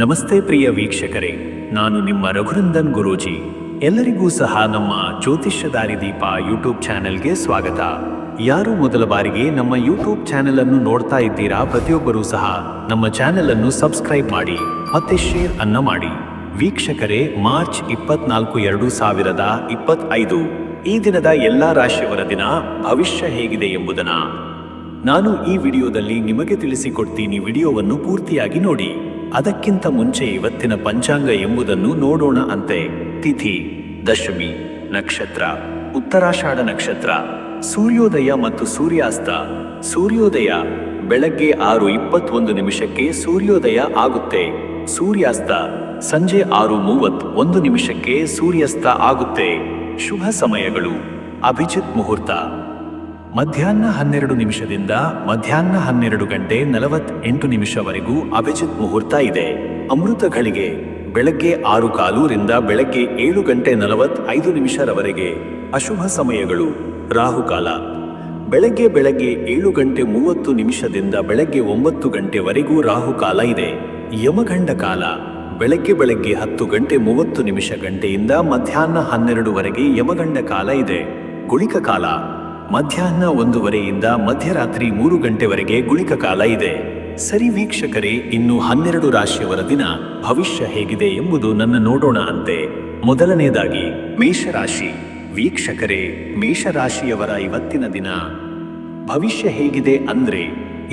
ನಮಸ್ತೆ ಪ್ರಿಯ ವೀಕ್ಷಕರೇ, ನಾನು ನಿಮ್ಮ ರಘುನಂದನ್ ಗುರೂಜಿ. ಎಲ್ಲರಿಗೂ ಸಹ ನಮ್ಮ ಜ್ಯೋತಿಷ್ಯ ದಾರಿದೀಪ ಯೂಟ್ಯೂಬ್ ಚಾನೆಲ್ಗೆ ಸ್ವಾಗತ. ಯಾರು ಮೊದಲ ಬಾರಿಗೆ ನಮ್ಮ ಯೂಟ್ಯೂಬ್ ಚಾನೆಲ್ ಅನ್ನು ನೋಡ್ತಾ ಇದ್ದೀರಾ, ಪ್ರತಿಯೊಬ್ಬರೂ ಸಹ ನಮ್ಮ ಚಾನೆಲ್ ಅನ್ನು ಸಬ್ಸ್ಕ್ರೈಬ್ ಮಾಡಿ ಮತ್ತೆ ಶೇರ್ ಅನ್ನ ಮಾಡಿ. ವೀಕ್ಷಕರೇ, ಮಾರ್ಚ್ 24, 2025 ಈ ದಿನದ ಎಲ್ಲಾ ರಾಶಿಯವರ ದಿನ ಭವಿಷ್ಯ ಹೇಗಿದೆ ಎಂಬುದನ್ನ ನಾನು ಈ ವಿಡಿಯೋದಲ್ಲಿ ನಿಮಗೆ ತಿಳಿಸಿಕೊಡ್ತೀನಿ. ವಿಡಿಯೋವನ್ನು ಪೂರ್ತಿಯಾಗಿ ನೋಡಿ. ಅದಕ್ಕಿಂತ ಮುಂಚೆ ಇವತ್ತಿನ ಪಂಚಾಂಗ ಎಂಬುದನ್ನು ನೋಡೋಣ ಅಂತೆ. ತಿಥಿ ದಶಮಿ, ನಕ್ಷತ್ರ ಉತ್ತರಾಷಾಢ ನಕ್ಷತ್ರ, ಸೂರ್ಯೋದಯ ಮತ್ತು ಸೂರ್ಯಾಸ್ತ. ಸೂರ್ಯೋದಯ ಬೆಳಗ್ಗೆ 6:21 ಸೂರ್ಯೋದಯ ಆಗುತ್ತೆ. ಸೂರ್ಯಾಸ್ತ ಸಂಜೆ 6:31 ಸೂರ್ಯಾಸ್ತ ಆಗುತ್ತೆ. ಶುಭ ಸಮಯಗಳು: ಅಭಿಜಿತ್ ಮುಹೂರ್ತ ಮಧ್ಯಾಹ್ನ 12 ಮಧ್ಯಾಹ್ನ 12:48 ಅಭಿಜಿತ್ ಮುಹೂರ್ತ ಇದೆ. ಅಮೃತ ಘಳಿಗೆ ಬೆಳಗ್ಗೆ 6:15 ಬೆಳಗ್ಗೆ 7:45 ಅಶುಭ ಸಮಯಗಳು: ರಾಹುಕಾಲ ಬೆಳಗ್ಗೆ 7:30 ಬೆಳಗ್ಗೆ 9 ರಾಹುಕಾಲ ಇದೆ. ಯಮಗಂಡ ಕಾಲ ಬೆಳಗ್ಗೆ 10:30 ಮಧ್ಯಾಹ್ನ 12 ಯಮಗಂಡ ಕಾಲ ಇದೆ. ಗುಳಿಕ ಕಾಲ ಮಧ್ಯಾಹ್ನ 1 ಮಧ್ಯರಾತ್ರಿ 3 ಗುಳಿಕ ಕಾಲ ಇದೆ. ಸರಿ ವೀಕ್ಷಕರೇ, ಇನ್ನು 12 ರಾಶಿಯವರ ದಿನ ಭವಿಷ್ಯ ಹೇಗಿದೆ ಎಂಬುದು ನೋಡೋಣ ಅಂತೆ. ಮೊದಲನೇದಾಗಿ ಮೇಷರಾಶಿ. ವೀಕ್ಷಕರೇ, ಮೇಷರಾಶಿಯವರ ಇವತ್ತಿನ ದಿನ ಭವಿಷ್ಯ ಹೇಗಿದೆ ಅಂದ್ರೆ,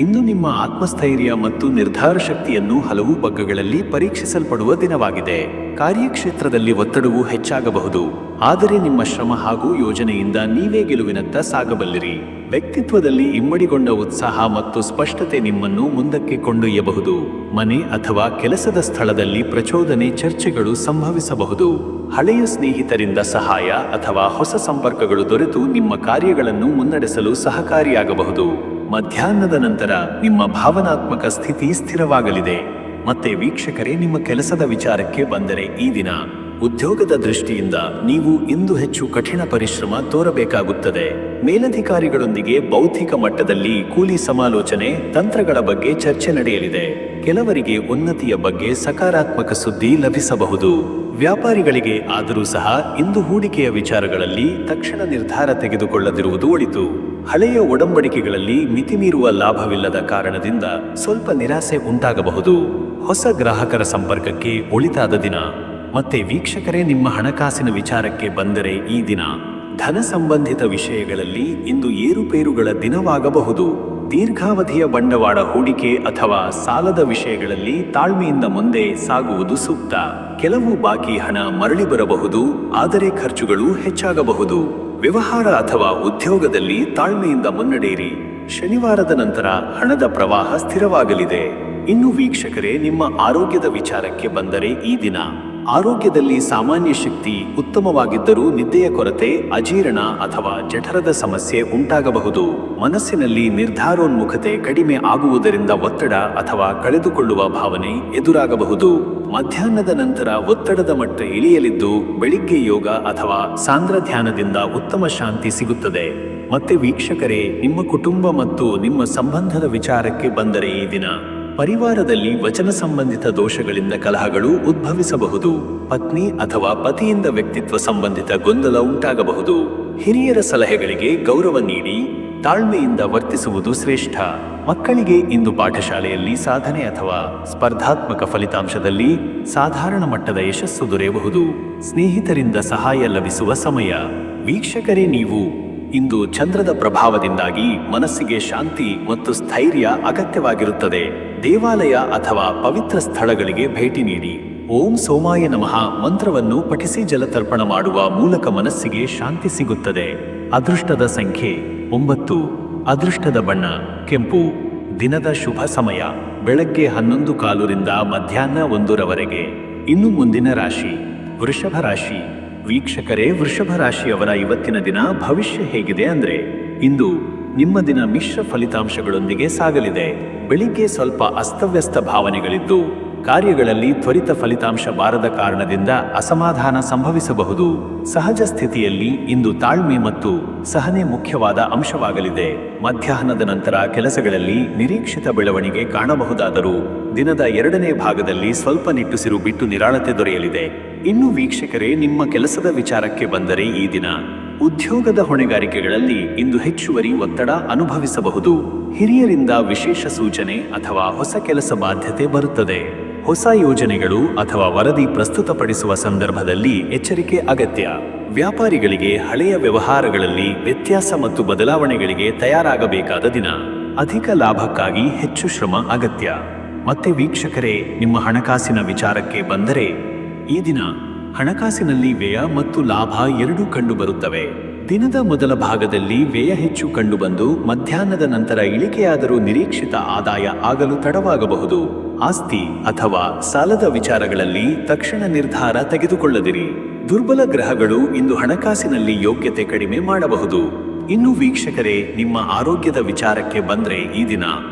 ಇಂದು ನಿಮ್ಮ ಆತ್ಮಸ್ಥೈರ್ಯ ಮತ್ತು ನಿರ್ಧಾರ ಶಕ್ತಿಯನ್ನು ಹಲವು ಬಗ್ಗಗಳಲ್ಲಿ ಪರೀಕ್ಷಿಸಲ್ಪಡುವ ದಿನವಾಗಿದೆ. ಕಾರ್ಯಕ್ಷೇತ್ರದಲ್ಲಿ ಒತ್ತಡವು ಹೆಚ್ಚಾಗಬಹುದು, ಆದರೆ ನಿಮ್ಮ ಶ್ರಮ ಹಾಗೂ ಯೋಜನೆಯಿಂದ ನೀವೇ ಗೆಲುವಿನತ್ತ ಸಾಗಬಲ್ಲಿರಿ. ವ್ಯಕ್ತಿತ್ವದಲ್ಲಿ ಇಮ್ಮಡಿಗೊಂಡ ಉತ್ಸಾಹ ಮತ್ತು ಸ್ಪಷ್ಟತೆ ನಿಮ್ಮನ್ನು ಮುಂದಕ್ಕೆ ಕೊಂಡೊಯ್ಯಬಹುದು. ಮನೆ ಅಥವಾ ಕೆಲಸದ ಸ್ಥಳದಲ್ಲಿ ಪ್ರಚೋದನೆ, ಚರ್ಚೆಗಳು ಸಂಭವಿಸಬಹುದು. ಹಳೆಯ ಸ್ನೇಹಿತರಿಂದ ಸಹಾಯ ಅಥವಾ ಹೊಸ ಸಂಪರ್ಕಗಳು ದೊರೆತು ನಿಮ್ಮ ಕಾರ್ಯಗಳನ್ನು ಮುನ್ನಡೆಸಲು ಸಹಕಾರಿಯಾಗಬಹುದು. ಮಧ್ಯಾಹ್ನದ ನಂತರ ನಿಮ್ಮ ಭಾವನಾತ್ಮಕ ಸ್ಥಿತಿ ಸ್ಥಿರವಾಗಲಿದೆ. ಮತ್ತೆ ವೀಕ್ಷಕರೇ, ನಿಮ್ಮ ಕೆಲಸದ ವಿಚಾರಕ್ಕೆ ಬಂದರೆ, ಈ ದಿನ ಉದ್ಯೋಗದ ದೃಷ್ಟಿಯಿಂದ ನೀವು ಇಂದು ಹೆಚ್ಚು ಕಠಿಣ ಪರಿಶ್ರಮ ತೋರಬೇಕಾಗುತ್ತದೆ. ಮೇಲಧಿಕಾರಿಗಳೊಂದಿಗೆ ಬೌದ್ಧಿಕ ಮಟ್ಟದಲ್ಲಿ ಕೂಲಿ ಸಮಾಲೋಚನೆ, ತಂತ್ರಗಳ ಬಗ್ಗೆ ಚರ್ಚೆ ನಡೆಯಲಿದೆ. ಕೆಲವರಿಗೆ ಉನ್ನತಿಯ ಬಗ್ಗೆ ಸಕಾರಾತ್ಮಕ ಸುದ್ದಿ ಲಭಿಸಬಹುದು. ವ್ಯಾಪಾರಿಗಳಿಗೆ ಆದರೂ ಸಹ ಇಂದು ಹೂಡಿಕೆಯ ವಿಚಾರಗಳಲ್ಲಿ ತಕ್ಷಣ ನಿರ್ಧಾರ ತೆಗೆದುಕೊಳ್ಳದಿರುವುದು ಒಳಿತು. ಹಳೆಯ ಒಡಂಬಡಿಕೆಗಳಲ್ಲಿ ಮಿತಿಮೀರುವ ಲಾಭವಿಲ್ಲದ ಕಾರಣದಿಂದ ಸ್ವಲ್ಪ ನಿರಾಸೆ ಉಂಟಾಗಬಹುದು. ಹೊಸ ಗ್ರಾಹಕರ ಸಂಪರ್ಕಕ್ಕೆ ಒಳಿತಾದ ದಿನ. ಮತ್ತೆ ವೀಕ್ಷಕರೇ, ನಿಮ್ಮ ಹಣಕಾಸಿನ ವಿಚಾರಕ್ಕೆ ಬಂದರೆ, ಈ ದಿನ ಧನ ಸಂಬಂಧಿತ ವಿಷಯಗಳಲ್ಲಿ ಇಂದು ಏರುಪೇರುಗಳ ದಿನವಾಗಬಹುದು. ದೀರ್ಘಾವಧಿಯ ಬಂಡವಾಳ ಹೂಡಿಕೆ ಅಥವಾ ಸಾಲದ ವಿಷಯಗಳಲ್ಲಿ ತಾಳ್ಮೆಯಿಂದ ಮುಂದೆ ಸಾಗುವುದು ಸೂಕ್ತ. ಕೆಲವು ಬಾಕಿ ಹಣ ಮರಳಿ ಬರಬಹುದು, ಆದರೆ ಖರ್ಚುಗಳು ಹೆಚ್ಚಾಗಬಹುದು. ವ್ಯವಹಾರ ಅಥವಾ ಉದ್ಯೋಗದಲ್ಲಿ ತಾಳ್ಮೆಯಿಂದ ಮುನ್ನಡೆಯಿರಿ. ಶನಿವಾರದ ನಂತರ ಹಣದ ಪ್ರವಾಹ ಸ್ಥಿರವಾಗಲಿದೆ. ಇನ್ನು ವೀಕ್ಷಕರೇ, ನಿಮ್ಮ ಆರೋಗ್ಯದ ವಿಚಾರಕ್ಕೆ ಬಂದರೆ, ಈ ದಿನ ಆರೋಗ್ಯದಲ್ಲಿ ಸಾಮಾನ್ಯ ಶಕ್ತಿ ಉತ್ತಮವಾಗಿದ್ದರೂ ನಿದ್ದೆಯ ಕೊರತೆ, ಅಜೀರ್ಣ ಅಥವಾ ಜಠರದ ಸಮಸ್ಯೆ ಉಂಟಾಗಬಹುದು. ಮನಸ್ಸಿನಲ್ಲಿ ನಿರ್ಧಾರೋನ್ಮುಖತೆ ಕಡಿಮೆ ಆಗುವುದರಿಂದ ಒತ್ತಡ ಅಥವಾ ಕಳೆದುಕೊಳ್ಳುವ ಭಾವನೆ ಎದುರಾಗಬಹುದು. ಮಧ್ಯಾಹ್ನದ ನಂತರ ಒತ್ತಡದ ಮಟ್ಟ ಇಳಿಯಲಿದ್ದು, ಬೆಳಿಗ್ಗೆ ಯೋಗ ಅಥವಾ ಸಾಂದ್ರ ಧ್ಯಾನದಿಂದ ಉತ್ತಮ ಶಾಂತಿ ಸಿಗುತ್ತದೆ. ಮತ್ತೆ ವೀಕ್ಷಕರೇ, ನಿಮ್ಮ ಕುಟುಂಬ ಮತ್ತು ನಿಮ್ಮ ಸಂಬಂಧದ ವಿಚಾರಕ್ಕೆ ಬಂದರೆ, ಈ ದಿನ ಪರಿವಾರದಲ್ಲಿ ವಚನ ಸಂಬಂಧಿತ ದೋಷಗಳಿಂದ ಕಲಹಗಳು ಉದ್ಭವಿಸಬಹುದು. ಪತ್ನಿ ಅಥವಾ ಪತಿಯಿಂದ ವ್ಯಕ್ತಿತ್ವ ಸಂಬಂಧಿತ ಗೊಂದಲ ಉಂಟಾಗಬಹುದು. ಹಿರಿಯರ ಸಲಹೆಗಳಿಗೆ ಗೌರವ ನೀಡಿ ತಾಳ್ಮೆಯಿಂದ ವರ್ತಿಸುವುದು ಶ್ರೇಷ್ಠ. ಮಕ್ಕಳಿಗೆ ಇಂದು ಪಾಠಶಾಲೆಯಲ್ಲಿ ಸಾಧನೆ ಅಥವಾ ಸ್ಪರ್ಧಾತ್ಮಕ ಫಲಿತಾಂಶದಲ್ಲಿ ಸಾಧಾರಣ ಮಟ್ಟದ ಯಶಸ್ಸು ದೊರೆಯಬಹುದು. ಸ್ನೇಹಿತರಿಂದ ಸಹಾಯ ಲಭಿಸುವ ಸಮಯ. ವೀಕ್ಷಕರೇ, ನೀವು ಇಂದು ಚಂದ್ರದ ಪ್ರಭಾವದಿಂದಾಗಿ ಮನಸ್ಸಿಗೆ ಶಾಂತಿ ಮತ್ತು ಸ್ಥೈರ್ಯ ಅಗತ್ಯವಾಗಿರುತ್ತದೆ. ದೇವಾಲಯ ಅಥವಾ ಪವಿತ್ರ ಸ್ಥಳಗಳಿಗೆ ಭೇಟಿ ನೀಡಿ ಓಂ ಸೋಮಾಯ ನಮಃ ಮಂತ್ರವನ್ನು ಪಠಿಸಿ ಜಲತರ್ಪಣ ಮಾಡುವ ಮೂಲಕ ಮನಸ್ಸಿಗೆ ಶಾಂತಿ ಸಿಗುತ್ತದೆ. ಅದೃಷ್ಟದ ಸಂಖ್ಯೆ 9. ಅದೃಷ್ಟದ ಬಣ್ಣ ಕೆಂಪು. ದಿನದ ಶುಭ ಸಮಯ ಬೆಳಗ್ಗೆ 11:15 ಮಧ್ಯಾಹ್ನ 1 ಇನ್ನು ಮುಂದಿನ ರಾಶಿ ವೃಷಭ ರಾಶಿ. ವೀಕ್ಷಕರೇ, ವೃಷಭ ರಾಶಿಯವರ ಇವತ್ತಿನ ದಿನ ಭವಿಷ್ಯ ಹೇಗಿದೆ ಅಂದ್ರೆ, ಇಂದು ನಿಮ್ಮ ದಿನ ಮಿಶ್ರ ಫಲಿತಾಂಶಗಳೊಂದಿಗೆ ಸಾಗಲಿದೆ. ಬೆಳಿಗ್ಗೆ ಸ್ವಲ್ಪ ಅಸ್ತವ್ಯಸ್ತ ಭಾವನೆಗಳಿದ್ದು, ಕಾರ್ಯಗಳಲ್ಲಿ ತ್ವರಿತ ಫಲಿತಾಂಶ ಬಾರದ ಕಾರಣದಿಂದ ಅಸಮಾಧಾನ ಸಂಭವಿಸಬಹುದು. ಸಹಜ ಸ್ಥಿತಿಯಲ್ಲಿ ಇಂದು ತಾಳ್ಮೆ ಮತ್ತು ಸಹನೆ ಮುಖ್ಯವಾದ ಅಂಶವಾಗಲಿದೆ. ಮಧ್ಯಾಹ್ನದ ನಂತರ ಕೆಲಸಗಳಲ್ಲಿ ನಿರೀಕ್ಷಿತ ಬೆಳವಣಿಗೆ ಕಾಣಬಹುದಾದರೂ ದಿನದ ಎರಡನೇ ಭಾಗದಲ್ಲಿ ಸ್ವಲ್ಪ ನಿಟ್ಟುಸಿರು ಬಿಟ್ಟು ನಿರಾಳತೆ ದೊರೆಯಲಿದೆ. ಇನ್ನು ವೀಕ್ಷಕರೇ, ನಿಮ್ಮ ಕೆಲಸದ ವಿಚಾರಕ್ಕೆ ಬಂದರೆ ಈ ದಿನ ಉದ್ಯೋಗದ ಹೊಣೆಗಾರಿಕೆಗಳಲ್ಲಿ ಇಂದು ಹೆಚ್ಚುವರಿ ಒತ್ತಡ ಅನುಭವಿಸಬಹುದು. ಹಿರಿಯರಿಂದ ವಿಶೇಷ ಸೂಚನೆ ಅಥವಾ ಹೊಸ ಕೆಲಸ ಬಾಧ್ಯತೆ ಬರುತ್ತದೆ. ಹೊಸ ಯೋಜನೆಗಳು ಅಥವಾ ವರದಿ ಪ್ರಸ್ತುತಪಡಿಸುವ ಸಂದರ್ಭದಲ್ಲಿ ಎಚ್ಚರಿಕೆ ಅಗತ್ಯ. ವ್ಯಾಪಾರಿಗಳಿಗೆ ಹಳೆಯ ವ್ಯವಹಾರಗಳಲ್ಲಿ ವ್ಯತ್ಯಾಸ ಮತ್ತು ಬದಲಾವಣೆಗಳಿಗೆ ತಯಾರಾಗಬೇಕಾದ ದಿನ. ಅಧಿಕ ಲಾಭಕ್ಕಾಗಿ ಹೆಚ್ಚು ಶ್ರಮ ಅಗತ್ಯ. ಮತ್ತೆ ವೀಕ್ಷಕರೇ, ನಿಮ್ಮ ಹಣಕಾಸಿನ ವಿಚಾರಕ್ಕೆ ಬಂದರೆ ಈ ದಿನ ಹಣಕಾಸಿನಲ್ಲಿ ವ್ಯಯ ಮತ್ತು ಲಾಭ ಎರಡೂ ಕಂಡುಬರುತ್ತವೆ. ದಿನದ ಮೊದಲ ಭಾಗದಲ್ಲಿ ವ್ಯಯ ಹೆಚ್ಚು ಕಂಡುಬಂದು ಮಧ್ಯಾಹ್ನದ ನಂತರ ಇಳಿಕೆಯಾದರೂ ನಿರೀಕ್ಷಿತ ಆದಾಯ ಆಗಲು ತಡವಾಗಬಹುದು. ಆಸ್ತಿ ಅಥವಾ ಸಾಲದ ವಿಚಾರಗಳಲ್ಲಿ ತಕ್ಷಣ ನಿರ್ಧಾರ ತೆಗೆದುಕೊಳ್ಳದಿರಿ. ದುರ್ಬಲ ಗ್ರಹಗಳು ಇಂದು ಹಣಕಾಸಿನಲ್ಲಿ ಯೋಗ್ಯತೆ ಕಡಿಮೆ ಮಾಡಬಹುದು. ಇನ್ನು ವೀಕ್ಷಕರೇ, ನಿಮ್ಮ ಆರೋಗ್ಯದ ವಿಚಾರಕ್ಕೆ ಬಂದ್ರೆ ಈ ದಿನ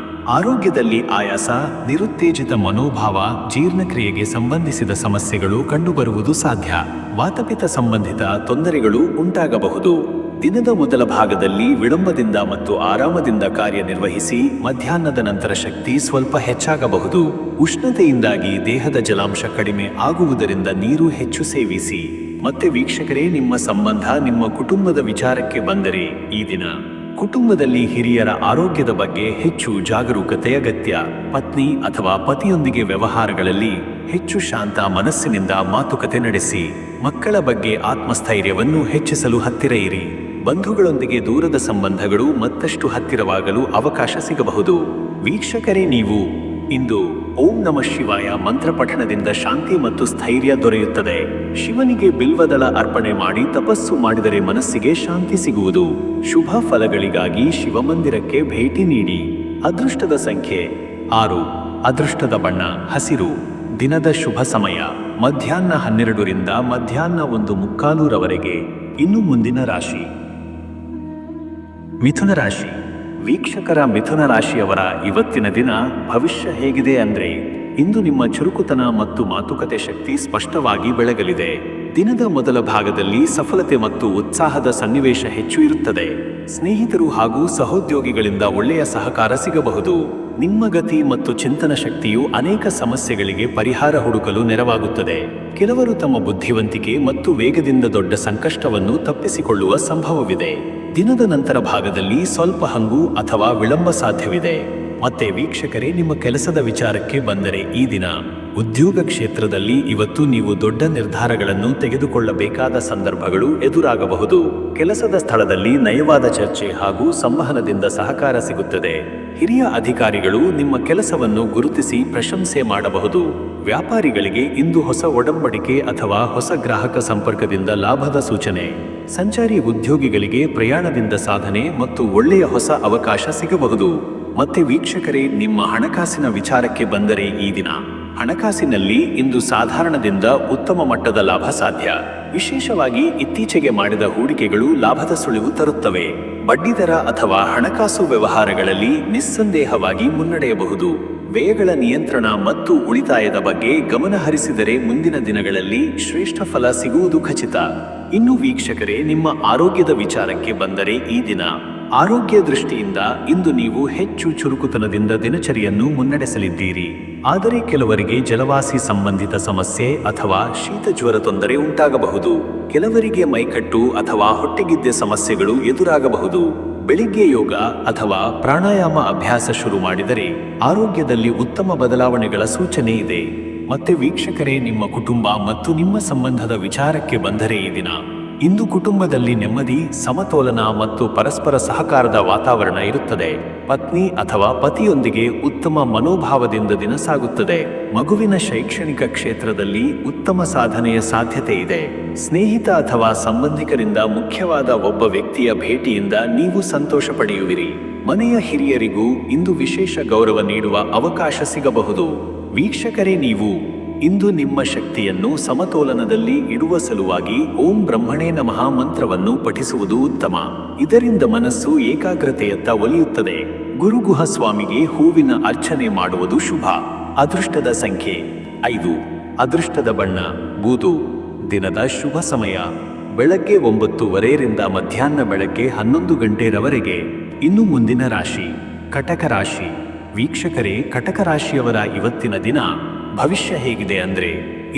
ಆರೋಗ್ಯದಲ್ಲಿ ಆಯಾಸ, ನಿರುತ್ತೇಜಿತ ಮನೋಭಾವ, ಜೀರ್ಣಕ್ರಿಯೆಗೆ ಸಂಬಂಧಿಸಿದ ಸಮಸ್ಯೆಗಳು ಕಂಡುಬರುವುದು ಸಾಧ್ಯ. ವಾತಪಿತ್ತ ಸಂಬಂಧಿತ ತೊಂದರೆಗಳು ಉಂಟಾಗಬಹುದು. ದಿನದ ಮೊದಲ ಭಾಗದಲ್ಲಿ ವಿಳಂಬದಿಂದ ಮತ್ತು ಆರಾಮದಿಂದ ಕಾರ್ಯನಿರ್ವಹಿಸಿ ಮಧ್ಯಾಹ್ನದ ನಂತರ ಶಕ್ತಿ ಸ್ವಲ್ಪ ಹೆಚ್ಚಾಗಬಹುದು. ಉಷ್ಣತೆಯಿಂದಾಗಿ ದೇಹದ ಜಲಾಂಶ ಕಡಿಮೆ ಆಗುವುದರಿಂದ ನೀರು ಹೆಚ್ಚು ಸೇವಿಸಿ. ಮತ್ತೆ ವೀಕ್ಷಕರೇ, ನಿಮ್ಮ ಸಂಬಂಧ, ನಿಮ್ಮ ಕುಟುಂಬದ ವಿಚಾರಕ್ಕೆ ಬಂದರೆ ಈ ದಿನ ಕುಟುಂಬದಲ್ಲಿ ಹಿರಿಯರ ಆರೋಗ್ಯದ ಬಗ್ಗೆ ಹೆಚ್ಚು ಜಾಗರೂಕತೆ ಅಗತ್ಯ. ಪತ್ನಿ ಅಥವಾ ಪತಿಯೊಂದಿಗೆ ವ್ಯವಹಾರಗಳಲ್ಲಿ ಹೆಚ್ಚು ಶಾಂತ ಮನಸ್ಸಿನಿಂದ ಮಾತುಕತೆ ನಡೆಸಿ. ಮಕ್ಕಳ ಬಗ್ಗೆ ಆತ್ಮಸ್ಥೈರ್ಯವನ್ನು ಹೆಚ್ಚಿಸಲು ಹತ್ತಿರ ಇರಿ. ಬಂಧುಗಳೊಂದಿಗೆ ದೂರದ ಸಂಬಂಧಗಳು ಮತ್ತಷ್ಟು ಹತ್ತಿರವಾಗಲು ಅವಕಾಶ ಸಿಗಬಹುದು. ವೀಕ್ಷಕರೇ, ನೀವು ಇಂದು ಓಂ ನಮಃ ಶಿವಾಯ ಮಂತ್ರ ಪಠಣದಿಂದ ಶಾಂತಿ ಮತ್ತು ಸ್ಥೈರ್ಯ ದೊರೆಯುತ್ತದೆ. ಶಿವನಿಗೆ ಬಿಲ್ವದಳ ಅರ್ಪಣೆ ಮಾಡಿ ತಪಸ್ಸು ಮಾಡಿದರೆ ಮನಸ್ಸಿಗೆ ಶಾಂತಿ ಸಿಗುವುದು. ಶುಭ ಫಲಗಳಿಗಾಗಿ ಶಿವಮಂದಿರಕ್ಕೆ ಭೇಟಿ ನೀಡಿ. ಅದೃಷ್ಟದ ಸಂಖ್ಯೆ 6. ಅದೃಷ್ಟದ ಬಣ್ಣ ಹಸಿರು. ದಿನದ ಶುಭ ಸಮಯ ಮಧ್ಯಾಹ್ನ 12ರಿಂದ ಮಧ್ಯಾಹ್ನ 1:45 ಇನ್ನು ಮುಂದಿನ ರಾಶಿ ಮಿಥುನ ರಾಶಿ. ವೀಕ್ಷಕರ, ಮಿಥುನ ರಾಶಿಯವರ ಇವತ್ತಿನ ದಿನ ಭವಿಷ್ಯ ಹೇಗಿದೆ ಅಂದ್ರೆ, ಇಂದು ನಿಮ್ಮ ಚುರುಕುತನ ಮತ್ತು ಮಾತುಕತೆ ಶಕ್ತಿ ಸ್ಪಷ್ಟವಾಗಿ ಬೆಳಗಲಿದೆ. ದಿನದ ಮೊದಲ ಭಾಗದಲ್ಲಿ ಸಫಲತೆ ಮತ್ತು ಉತ್ಸಾಹದ ಸನ್ನಿವೇಶ ಹೆಚ್ಚು ಇರುತ್ತದೆ. ಸ್ನೇಹಿತರು ಹಾಗೂ ಸಹೋದ್ಯೋಗಿಗಳಿಂದ ಒಳ್ಳೆಯ ಸಹಕಾರ ಸಿಗಬಹುದು. ನಿಮ್ಮ ಗತಿ ಮತ್ತು ಚಿಂತನ ಶಕ್ತಿಯು ಅನೇಕ ಸಮಸ್ಯೆಗಳಿಗೆ ಪರಿಹಾರ ಹುಡುಕಲು ನೆರವಾಗುತ್ತದೆ. ಕೆಲವರು ತಮ್ಮ ಬುದ್ಧಿವಂತಿಕೆ ಮತ್ತು ವೇಗದಿಂದ ದೊಡ್ಡ ಸಂಕಷ್ಟವನ್ನು ತಪ್ಪಿಸಿಕೊಳ್ಳುವ ಸಂಭವವಿದೆ. ದಿನದ ನಂತರ ಭಾಗದಲ್ಲಿ ಸ್ವಲ್ಪ ಹಂಗು ಅಥವಾ ವಿಳಂಬ ಸಾಧ್ಯವಿದೆ. ಮತ್ತೆ ವೀಕ್ಷಕರೇ, ನಿಮ್ಮ ಕೆಲಸದ ವಿಚಾರಕ್ಕೆ ಬಂದರೆ ಈ ದಿನ ಉದ್ಯೋಗ ಕ್ಷೇತ್ರದಲ್ಲಿ ಇವತ್ತು ನೀವು ದೊಡ್ಡ ನಿರ್ಧಾರಗಳನ್ನು ತೆಗೆದುಕೊಳ್ಳಬೇಕಾದ ಸಂದರ್ಭಗಳು ಎದುರಾಗಬಹುದು. ಕೆಲಸದ ಸ್ಥಳದಲ್ಲಿ ನಯವಾದ ಚರ್ಚೆ ಹಾಗೂ ಸಂವಹನದಿಂದ ಸಹಕಾರ ಸಿಗುತ್ತದೆ. ಹಿರಿಯ ಅಧಿಕಾರಿಗಳು ನಿಮ್ಮ ಕೆಲಸವನ್ನು ಗುರುತಿಸಿ ಪ್ರಶಂಸೆ ಮಾಡಬಹುದು. ವ್ಯಾಪಾರಿಗಳಿಗೆ ಇಂದು ಹೊಸ ಒಡಂಬಡಿಕೆ ಅಥವಾ ಹೊಸ ಗ್ರಾಹಕ ಸಂಪರ್ಕದಿಂದ ಲಾಭದ ಸೂಚನೆ. ಸಂಚಾರಿ ಉದ್ಯೋಗಿಗಳಿಗೆ ಪ್ರಯಾಣದಿಂದ ಸಾಧನೆ ಮತ್ತು ಒಳ್ಳೆಯ ಹೊಸ ಅವಕಾಶ ಸಿಗಬಹುದು. ಮತ್ತೆ ವೀಕ್ಷಕರೇ, ನಿಮ್ಮ ಹಣಕಾಸಿನ ವಿಚಾರಕ್ಕೆ ಬಂದರೆ ಈ ದಿನ ಹಣಕಾಸಿನಲ್ಲಿ ಇಂದು ಸಾಧಾರಣದಿಂದ ಉತ್ತಮ ಮಟ್ಟದ ಲಾಭ ಸಾಧ್ಯ. ವಿಶೇಷವಾಗಿ ಇತ್ತೀಚೆಗೆ ಮಾಡಿದ ಹೂಡಿಕೆಗಳು ಲಾಭದ ಸುಳಿವು ತರುತ್ತವೆ. ಬಡ್ಡಿದರ ಅಥವಾ ಹಣಕಾಸು ವ್ಯವಹಾರಗಳಲ್ಲಿ ನಿಸ್ಸಂದೇಹವಾಗಿ ಮುನ್ನಡೆಯಬಹುದು. ವ್ಯಯಗಳ ನಿಯಂತ್ರಣ ಮತ್ತು ಉಳಿತಾಯದ ಬಗ್ಗೆ ಗಮನ ಹರಿಸಿದರೆ ಮುಂದಿನ ದಿನಗಳಲ್ಲಿ ಶ್ರೇಷ್ಠ ಫಲ ಸಿಗುವುದು ಖಚಿತ. ಇನ್ನು ವೀಕ್ಷಕರೇ, ನಿಮ್ಮ ಆರೋಗ್ಯದ ವಿಚಾರಕ್ಕೆ ಬಂದರೆ ಈ ದಿನ ಆರೋಗ್ಯ ದೃಷ್ಟಿಯಿಂದ ಇಂದು ನೀವು ಹೆಚ್ಚು ಚುರುಕುತನದಿಂದ ದಿನಚರಿಯನ್ನು ಮುನ್ನಡೆಸಲಿದ್ದೀರಿ. ಆದರೆ ಕೆಲವರಿಗೆ ಜಲವಾಸಿ ಸಂಬಂಧಿತ ಸಮಸ್ಯೆ ಅಥವಾ ಶೀತ ಜ್ವರ ತೊಂದರೆ ಉಂಟಾಗಬಹುದು. ಕೆಲವರಿಗೆ ಮೈಕಟ್ಟು ಅಥವಾ ಹೊಟ್ಟೆಗಿದ್ದೆ ಸಮಸ್ಯೆಗಳು ಎದುರಾಗಬಹುದು. ಬೆಳಿಗ್ಗೆ ಯೋಗ ಅಥವಾ ಪ್ರಾಣಾಯಾಮ ಅಭ್ಯಾಸ ಶುರು ಮಾಡಿದರೆ ಆರೋಗ್ಯದಲ್ಲಿ ಉತ್ತಮ ಬದಲಾವಣೆಗಳ ಸೂಚನೆ ಇದೆ. ಮತ್ತೆ ವೀಕ್ಷಕರೇ, ನಿಮ್ಮ ಕುಟುಂಬ ಮತ್ತು ನಿಮ್ಮ ಸಂಬಂಧದ ವಿಚಾರಕ್ಕೆ ಬಂದರೆ ಈ ದಿನ ಇಂದು ಕುಟುಂಬದಲ್ಲಿ ನೆಮ್ಮದಿ, ಸಮತೋಲನ ಮತ್ತು ಪರಸ್ಪರ ಸಹಕಾರದ ವಾತಾವರಣ ಇರುತ್ತದೆ. ಪತ್ನಿ ಅಥವಾ ಪತಿಯೊಂದಿಗೆ ಉತ್ತಮ ಮನೋಭಾವದಿಂದ ದಿನ ಸಾಗುತ್ತದೆ. ಮಗುವಿನ ಶೈಕ್ಷಣಿಕ ಕ್ಷೇತ್ರದಲ್ಲಿ ಉತ್ತಮ ಸಾಧನೆಯ ಸಾಧ್ಯತೆ ಇದೆ. ಸ್ನೇಹಿತ ಅಥವಾ ಸಂಬಂಧಿಕರಿಂದ ಮುಖ್ಯವಾದ ಒಬ್ಬ ವ್ಯಕ್ತಿಯ ಭೇಟಿಯಿಂದ ನೀವು ಸಂತೋಷ ಪಡೆಯುವಿರಿ. ಮನೆಯ ಹಿರಿಯರಿಗೂ ಇಂದು ವಿಶೇಷ ಗೌರವ ನೀಡುವ ಅವಕಾಶ ಸಿಗಬಹುದು. ವೀಕ್ಷಕರೇ, ನೀವು ಇಂದು ನಿಮ್ಮ ಶಕ್ತಿಯನ್ನು ಸಮತೋಲನದಲ್ಲಿ ಇಡುವ ಸಲುವಾಗಿ ಓಂ ಬ್ರಹ್ಮಣೇ ನಮಃ ಮಂತ್ರವನ್ನು ಪಠಿಸುವುದು ಉತ್ತಮ. ಇದರಿಂದ ಮನಸ್ಸು ಏಕಾಗ್ರತೆಯತ್ತ ಒಲಿಯುತ್ತದೆ. ಗುರುಗುಹ ಸ್ವಾಮಿಗೆ ಹೂವಿನ ಅರ್ಚನೆ ಮಾಡುವುದು ಶುಭ. ಅದೃಷ್ಟದ ಸಂಖ್ಯೆ 5. ಅದೃಷ್ಟದ ಬಣ್ಣ ಬೂದು. ದಿನದ ಶುಭ ಸಮಯ ಬೆಳಗ್ಗೆ 9:30ರಿಂದ ಮಧ್ಯಾಹ್ನ ಬೆಳಗ್ಗೆ 11 ಗಂಟೆರವರೆಗೆ. ಇನ್ನು ಮುಂದಿನ ರಾಶಿ ಕಟಕ ರಾಶಿ. ವೀಕ್ಷಕರೇ, ಕಟಕ ರಾಶಿಯವರ ಇವತ್ತಿನ ದಿನ ಭವಿಷ್ಯ ಹೇಗಿದೆ ಅಂದ್ರೆ,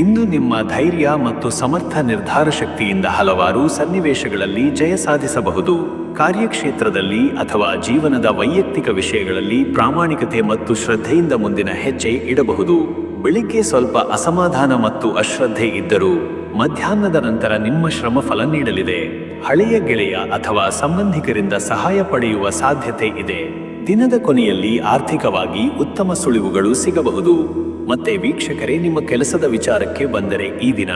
ಇಂದು ನಿಮ್ಮ ಧೈರ್ಯ ಮತ್ತು ಸಮರ್ಥ ನಿರ್ಧಾರ ಶಕ್ತಿಯಿಂದ ಹಲವಾರು ಸನ್ನಿವೇಶಗಳಲ್ಲಿ ಜಯ ಸಾಧಿಸಬಹುದು. ಕಾರ್ಯಕ್ಷೇತ್ರದಲ್ಲಿ ಅಥವಾ ಜೀವನದ ವೈಯಕ್ತಿಕ ವಿಷಯಗಳಲ್ಲಿ ಪ್ರಾಮಾಣಿಕತೆ ಮತ್ತು ಶ್ರದ್ಧೆಯಿಂದ ಮುಂದಿನ ಹೆಜ್ಜೆ ಇಡಬಹುದು. ಬೆಳಿಗ್ಗೆ ಸ್ವಲ್ಪ ಅಸಮಾಧಾನ ಮತ್ತು ಅಶ್ರದ್ಧೆ ಇದ್ದರೂ ಮಧ್ಯಾಹ್ನದ ನಂತರ ನಿಮ್ಮ ಶ್ರಮ ಫಲ ನೀಡಲಿದೆ. ಹಳೆಯ ಗೆಳೆಯ ಅಥವಾ ಸಂಬಂಧಿಕರಿಂದ ಸಹಾಯ ಪಡೆಯುವ ಸಾಧ್ಯತೆ ಇದೆ. ದಿನದ ಕೊನೆಯಲ್ಲಿ ಆರ್ಥಿಕವಾಗಿ ಉತ್ತಮ ಸುಳಿವುಗಳು ಸಿಗಬಹುದು. ಮತ್ತೆ ವೀಕ್ಷಕರೇ, ನಿಮ್ಮ ಕೆಲಸದ ವಿಚಾರಕ್ಕೆ ಬಂದರೆ ಈ ದಿನ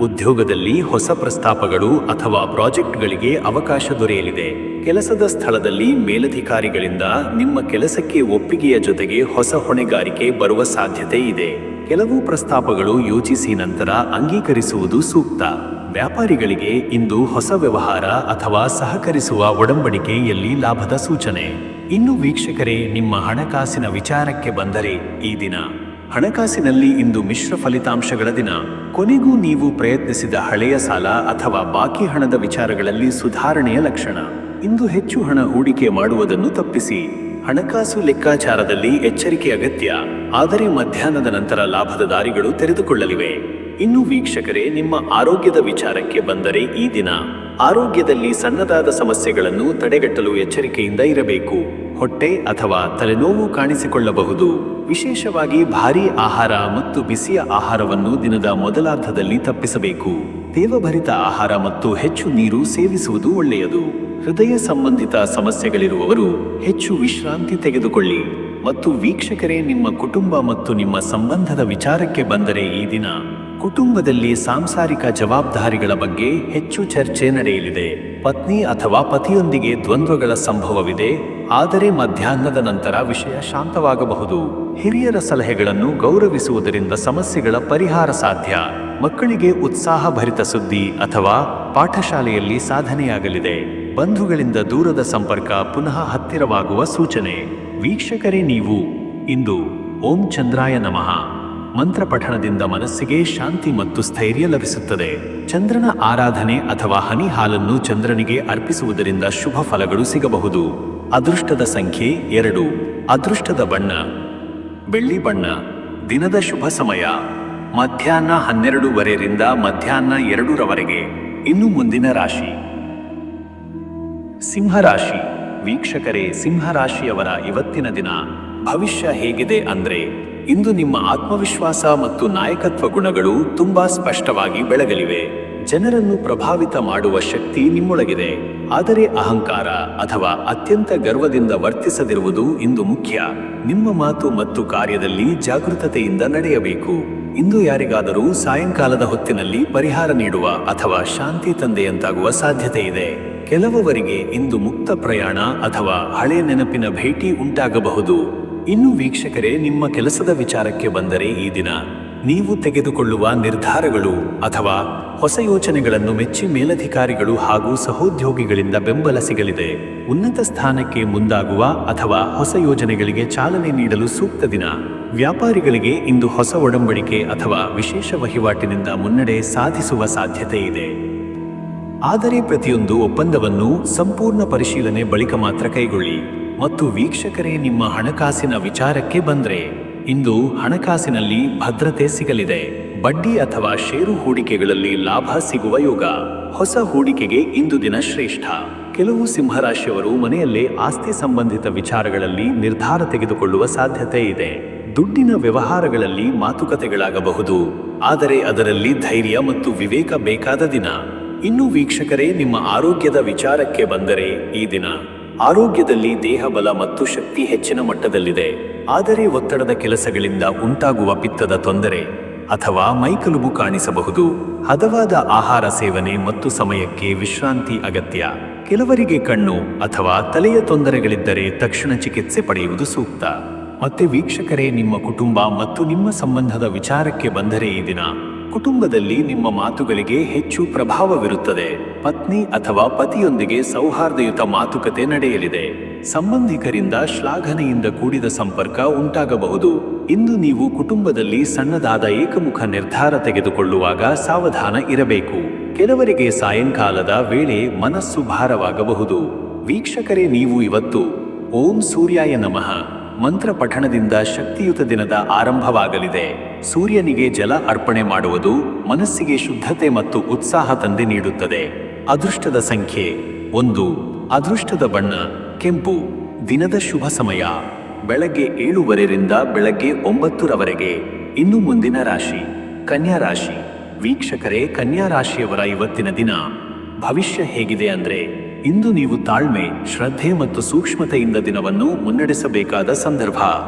ಉದ್ಯೋಗದಲ್ಲಿ ಹೊಸ ಪ್ರಸ್ತಾಪಗಳು ಅಥವಾ ಪ್ರಾಜೆಕ್ಟ್ಗಳಿಗೆ ಅವಕಾಶ ದೊರೆಯಲಿದೆ. ಕೆಲಸದ ಸ್ಥಳದಲ್ಲಿ ಮೇಲಧಿಕಾರಿಗಳಿಂದ ನಿಮ್ಮ ಕೆಲಸಕ್ಕೆ ಒಪ್ಪಿಗೆಯ ಜೊತೆಗೆ ಹೊಸ ಹೊಣೆಗಾರಿಕೆ ಬರುವ ಸಾಧ್ಯತೆ ಇದೆ. ಕೆಲವು ಪ್ರಸ್ತಾಪಗಳು ಯೋಚಿಸಿ ನಂತರ ಅಂಗೀಕರಿಸುವುದು ಸೂಕ್ತ. ವ್ಯಾಪಾರಿಗಳಿಗೆ ಇಂದು ಹೊಸ ವ್ಯವಹಾರ ಅಥವಾ ಸಹಕರಿಸುವ ಒಡಂಬಡಿಕೆಯಲ್ಲಿ ಲಾಭದ ಸೂಚನೆ. ಇನ್ನು ವೀಕ್ಷಕರೇ, ನಿಮ್ಮ ಹಣಕಾಸಿನ ವಿಚಾರಕ್ಕೆ ಬಂದರೆ ಈ ದಿನ ಹಣಕಾಸಿನಲ್ಲಿ ಇಂದು ಮಿಶ್ರ ಫಲಿತಾಂಶಗಳ ದಿನ. ಕೊನೆಗೂ ನೀವು ಪ್ರಯತ್ನಿಸಿದ ಹಳೆಯ ಸಾಲ ಅಥವಾ ಬಾಕಿ ಹಣದ ವಿಚಾರಗಳಲ್ಲಿ ಸುಧಾರಣೆಯ ಲಕ್ಷಣ. ಇಂದು ಹೆಚ್ಚು ಹಣ ಹೂಡಿಕೆ ಮಾಡುವುದನ್ನು ತಪ್ಪಿಸಿ. ಹಣಕಾಸು ಲೆಕ್ಕಾಚಾರದಲ್ಲಿ ಎಚ್ಚರಿಕೆ ಅಗತ್ಯ, ಆದರೆ ಮಧ್ಯಾಹ್ನದ ನಂತರ ಲಾಭದ ದಾರಿಗಳು ತೆರೆದುಕೊಳ್ಳಲಿವೆ. ಇನ್ನು ವೀಕ್ಷಕರೇ, ನಿಮ್ಮ ಆರೋಗ್ಯದ ವಿಚಾರಕ್ಕೆ ಬಂದರೆ ಈ ದಿನ ಆರೋಗ್ಯದಲ್ಲಿ ಸಣ್ಣದಾದ ಸಮಸ್ಯೆಗಳನ್ನು ತಡೆಗಟ್ಟಲು ಎಚ್ಚರಿಕೆಯಿಂದ ಇರಬೇಕು. ಹೊಟ್ಟೆ ಅಥವಾ ತಲೆನೋವು ಕಾಣಿಸಿಕೊಳ್ಳಬಹುದು. ವಿಶೇಷವಾಗಿ ಭಾರೀ ಆಹಾರ ಮತ್ತು ಬಿಸಿಯ ಆಹಾರವನ್ನು ದಿನದ ಮೊದಲಾರ್ಧದಲ್ಲಿ ತಪ್ಪಿಸಬೇಕು. ತೇವಭರಿತ ಆಹಾರ ಮತ್ತು ಹೆಚ್ಚು ನೀರು ಸೇವಿಸುವುದು ಒಳ್ಳೆಯದು. ಹೃದಯ ಸಂಬಂಧಿತ ಸಮಸ್ಯೆಗಳಿರುವವರು ಹೆಚ್ಚು ವಿಶ್ರಾಂತಿ ತೆಗೆದುಕೊಳ್ಳಿ. ಮತ್ತು ವೀಕ್ಷಕರೇ, ನಿಮ್ಮ ಕುಟುಂಬ ಮತ್ತು ನಿಮ್ಮ ಸಂಬಂಧದ ವಿಚಾರಕ್ಕೆ ಬಂದರೆ ಈ ದಿನ ಕುಟುಂಬದಲ್ಲಿ ಸಾಂಸಾರಿಕ ಜವಾಬ್ದಾರಿಗಳ ಬಗ್ಗೆ ಹೆಚ್ಚು ಚರ್ಚೆ ನಡೆಯಲಿದೆ. ಪತ್ನಿ ಅಥವಾ ಪತಿಯೊಂದಿಗೆ ದ್ವಂದ್ವಗಳ ಸಂಭವವಿದೆ, ಆದರೆ ಮಧ್ಯಾಹ್ನದ ನಂತರ ವಿಷಯ ಶಾಂತವಾಗಬಹುದು. ಹಿರಿಯರ ಸಲಹೆಗಳನ್ನು ಗೌರವಿಸುವುದರಿಂದ ಸಮಸ್ಯೆಗಳ ಪರಿಹಾರ ಸಾಧ್ಯ. ಮಕ್ಕಳಿಗೆ ಉತ್ಸಾಹಭರಿತ ಸುದ್ದಿ ಅಥವಾ ಪಾಠಶಾಲೆಯಲ್ಲಿ ಸಾಧನೆಯಾಗಲಿದೆ. ಬಂಧುಗಳಿಂದ ದೂರದ ಸಂಪರ್ಕ ಪುನಃ ಹತ್ತಿರವಾಗುವ ಸೂಚನೆ. ವೀಕ್ಷಕರೇ, ನೀವು ಇಂದು ಓಂ ಚಂದ್ರಾಯ ನಮಃ ಮಂತ್ರ ಪಠಣದಿಂದ ಮನಸ್ಸಿಗೆ ಶಾಂತಿ ಮತ್ತು ಸ್ಥೈರ್ಯ ಲಭಿಸುತ್ತದೆ. ಚಂದ್ರನ ಆರಾಧನೆ ಅಥವಾ ಹನಿ ಹಾಲನ್ನು ಚಂದ್ರನಿಗೆ ಅರ್ಪಿಸುವುದರಿಂದ ಶುಭ ಫಲಗಳು ಸಿಗಬಹುದು. ಅದೃಷ್ಟದ ಸಂಖ್ಯೆ 2. ಅದೃಷ್ಟದ ಬಣ್ಣ ಬೆಳ್ಳಿ ಬಣ್ಣ. ದಿನದ ಶುಭ ಸಮಯ ಮಧ್ಯಾಹ್ನ 12:30ರಿಂದ ಮಧ್ಯಾಹ್ನ 2:00ರವರೆಗೆ. ಇನ್ನು ಮುಂದಿನ ರಾಶಿ ಸಿಂಹರಾಶಿ. ವೀಕ್ಷಕರೇ, ಸಿಂಹರಾಶಿಯವರ ಇವತ್ತಿನ ದಿನ ಭವಿಷ್ಯ ಹೇಗಿದೆ ಅಂದ್ರೆ, ಇಂದು ನಿಮ್ಮ ಆತ್ಮವಿಶ್ವಾಸ ಮತ್ತು ನಾಯಕತ್ವ ಗುಣಗಳು ತುಂಬಾ ಸ್ಪಷ್ಟವಾಗಿ ಬೆಳಗಲಿವೆ. ಜನರನ್ನು ಪ್ರಭಾವಿತ ಮಾಡುವ ಶಕ್ತಿ ನಿಮ್ಮೊಳಗಿದೆ, ಆದರೆ ಅಹಂಕಾರ ಅಥವಾ ಅತ್ಯಂತ ಗರ್ವದಿಂದ ವರ್ತಿಸದಿರುವುದು ಇಂದು ಮುಖ್ಯ. ನಿಮ್ಮ ಮಾತು ಮತ್ತು ಕಾರ್ಯದಲ್ಲಿ ಜಾಗೃತತೆಯಿಂದ ನಡೆಯಬೇಕು. ಇಂದು ಯಾರಿಗಾದರೂ ಸಾಯಂಕಾಲದ ಹೊತ್ತಿನಲ್ಲಿ ಪರಿಹಾರ ನೀಡುವ ಅಥವಾ ಶಾಂತಿ ತಂದೆಯಂತಾಗುವ ಸಾಧ್ಯತೆ ಇದೆ. ಕೆಲವರಿಗೆ ಇಂದು ಮುಕ್ತ ಪ್ರಯಾಣ ಅಥವಾ ಹಳೆ ನೆನಪಿನ ಭೇಟಿ ಉಂಟಾಗಬಹುದು. ಇನ್ನು ವೀಕ್ಷಕರೇ, ನಿಮ್ಮ ಕೆಲಸದ ವಿಚಾರಕ್ಕೆ ಬಂದರೆ ಈ ದಿನ ನೀವು ತೆಗೆದುಕೊಳ್ಳುವ ನಿರ್ಧಾರಗಳು ಅಥವಾ ಹೊಸ ಯೋಚನೆಗಳನ್ನು ಮೆಚ್ಚಿ ಮೇಲಧಿಕಾರಿಗಳು ಹಾಗೂ ಸಹೋದ್ಯೋಗಿಗಳಿಂದ ಬೆಂಬಲ ಸಿಗಲಿದೆ. ಉನ್ನತ ಸ್ಥಾನಕ್ಕೆ ಮುಂದಾಗುವ ಅಥವಾ ಹೊಸ ಯೋಜನೆಗಳಿಗೆ ಚಾಲನೆ ನೀಡಲು ಸೂಕ್ತ ದಿನ. ವ್ಯಾಪಾರಿಗಳಿಗೆ ಇಂದು ಹೊಸ ಒಡಂಬಡಿಕೆ ಅಥವಾ ವಿಶೇಷ ವಹಿವಾಟಿನಿಂದ ಮುನ್ನಡೆ ಸಾಧಿಸುವ ಸಾಧ್ಯತೆ ಇದೆ. ಆದರೆ ಪ್ರತಿಯೊಂದು ಒಪ್ಪಂದವನ್ನು ಸಂಪೂರ್ಣ ಪರಿಶೀಲನೆ ಬಳಿಕ ಮಾತ್ರ ಕೈಗೊಳ್ಳಿ. ಮತ್ತು ವೀಕ್ಷಕರೇ, ನಿಮ್ಮ ಹಣಕಾಸಿನ ವಿಚಾರಕ್ಕೆ ಬಂದ್ರೆ ಇಂದು ಹಣಕಾಸಿನಲ್ಲಿ ಭದ್ರತೆ ಸಿಗಲಿದೆ. ಬಡ್ಡಿ ಅಥವಾ ಷೇರು ಹೂಡಿಕೆಗಳಲ್ಲಿ ಲಾಭ ಸಿಗುವ ಯೋಗ. ಹೊಸ ಹೂಡಿಕೆಗೆ ಇಂದು ದಿನ ಶ್ರೇಷ್ಠ. ಕೆಲವು ಸಿಂಹರಾಶಿಯವರು ಮನೆಯಲ್ಲೇ ಆಸ್ತಿ ಸಂಬಂಧಿತ ವಿಚಾರಗಳಲ್ಲಿ ನಿರ್ಧಾರ ತೆಗೆದುಕೊಳ್ಳುವ ಸಾಧ್ಯತೆ ಇದೆ. ದುಡ್ಡಿನ ವ್ಯವಹಾರಗಳಲ್ಲಿ ಮಾತುಕತೆಗಳಾಗಬಹುದು, ಆದರೆ ಅದರಲ್ಲಿ ಧೈರ್ಯ ಮತ್ತು ವಿವೇಕ ಬೇಕಾದ ದಿನ. ಇನ್ನು ವೀಕ್ಷಕರೇ, ನಿಮ್ಮ ಆರೋಗ್ಯದ ವಿಚಾರಕ್ಕೆ ಬಂದರೆ ಈ ದಿನ ಆರೋಗ್ಯದಲ್ಲಿ ದೇಹಬಲ ಮತ್ತು ಶಕ್ತಿ ಹೆಚ್ಚಿನ ಮಟ್ಟದಲ್ಲಿದೆ. ಆದರೆ ಒತ್ತಡದ ಕೆಲಸಗಳಿಂದ ಉಂಟಾಗುವ ಪಿತ್ತದ ತೊಂದರೆ ಅಥವಾ ಮೈಕಲುಬು ಕಾಣಿಸಬಹುದು. ಹದವಾದ ಆಹಾರ ಸೇವನೆ ಮತ್ತು ಸಮಯಕ್ಕೆ ವಿಶ್ರಾಂತಿ ಅಗತ್ಯ. ಕೆಲವರಿಗೆ ಕಣ್ಣು ಅಥವಾ ತಲೆಯ ತೊಂದರೆಗಳಿದ್ದರೆ ತಕ್ಷಣ ಚಿಕಿತ್ಸೆ ಪಡೆಯುವುದು ಸೂಕ್ತ. ಮತ್ತೆ ವೀಕ್ಷಕರೇ, ನಿಮ್ಮ ಕುಟುಂಬ ಮತ್ತು ನಿಮ್ಮ ಸಂಬಂಧದ ವಿಚಾರಕ್ಕೆ ಬಂದರೆ ಈ ದಿನ ಕುಟುಂಬದಲ್ಲಿ ನಿಮ್ಮ ಮಾತುಗಳಿಗೆ ಹೆಚ್ಚು ಪ್ರಭಾವವಿರುತ್ತದೆ. ಪತ್ನಿ ಅಥವಾ ಪತಿಯೊಂದಿಗೆ ಸೌಹಾರ್ದಯುತ ಮಾತುಕತೆ ನಡೆಯಲಿದೆ. ಸಂಬಂಧಿಕರಿಂದ ಶ್ಲಾಘನೆಯಿಂದ ಕೂಡಿದ ಸಂಪರ್ಕ ಉಂಟಾಗಬಹುದು. ಇಂದು ನೀವು ಕುಟುಂಬದಲ್ಲಿ ಸಣ್ಣದಾದ ಏಕಮುಖ ನಿರ್ಧಾರ ತೆಗೆದುಕೊಳ್ಳುವಾಗ ಸಾವಧಾನ ಇರಬೇಕು. ಕೆಲವರಿಗೆ ಸಾಯಂಕಾಲದ ವೇಳೆ ಮನಸ್ಸು ಭಾರವಾಗಬಹುದು. ವೀಕ್ಷಕರೇ, ನೀವು ಇವತ್ತು ಓಂ ಸೂರ್ಯಾಯ ನಮಃ ಮಂತ್ರ ಪಠಣದಿಂದ ಶಕ್ತಿಯುತ ದಿನದ ಆರಂಭವಾಗಲಿದೆ. ಸೂರ್ಯನಿಗೆ ಜಲ ಅರ್ಪಣೆ ಮಾಡುವುದು ಮನಸ್ಸಿಗೆ ಶುದ್ಧತೆ ಮತ್ತು ಉತ್ಸಾಹ ತಂದು ನೀಡುತ್ತದೆ. ಅದೃಷ್ಟದ ಸಂಖ್ಯೆ 1. ಅದೃಷ್ಟದ ಬಣ್ಣ ಕೆಂಪು. ದಿನದ ಶುಭ ಸಮಯ ಬೆಳಗ್ಗೆ 7:15 ಬೆಳಗ್ಗೆ 9:00ರವರೆಗೆ. ಇನ್ನು ಮುಂದಿನ ರಾಶಿ ಕನ್ಯಾ ರಾಶಿ. ವೀಕ್ಷಕರೇ, ಕನ್ಯಾ ರಾಶಿಯವರ ಇವತ್ತಿನ ದಿನ ಭವಿಷ್ಯ ಹೇಗಿದೆ ಅಂದ್ರೆ, ಇಂದು ನೀವು ತಾಳ್ಮೆ, ಶ್ರದ್ಧೆ ಮತ್ತು ಸೂಕ್ಷ್ಮತೆಯಿಂದ ದಿನವನ್ನು ಮುನ್ನಡೆಸಬೇಕಾದ ಸಂದರ್ಭ.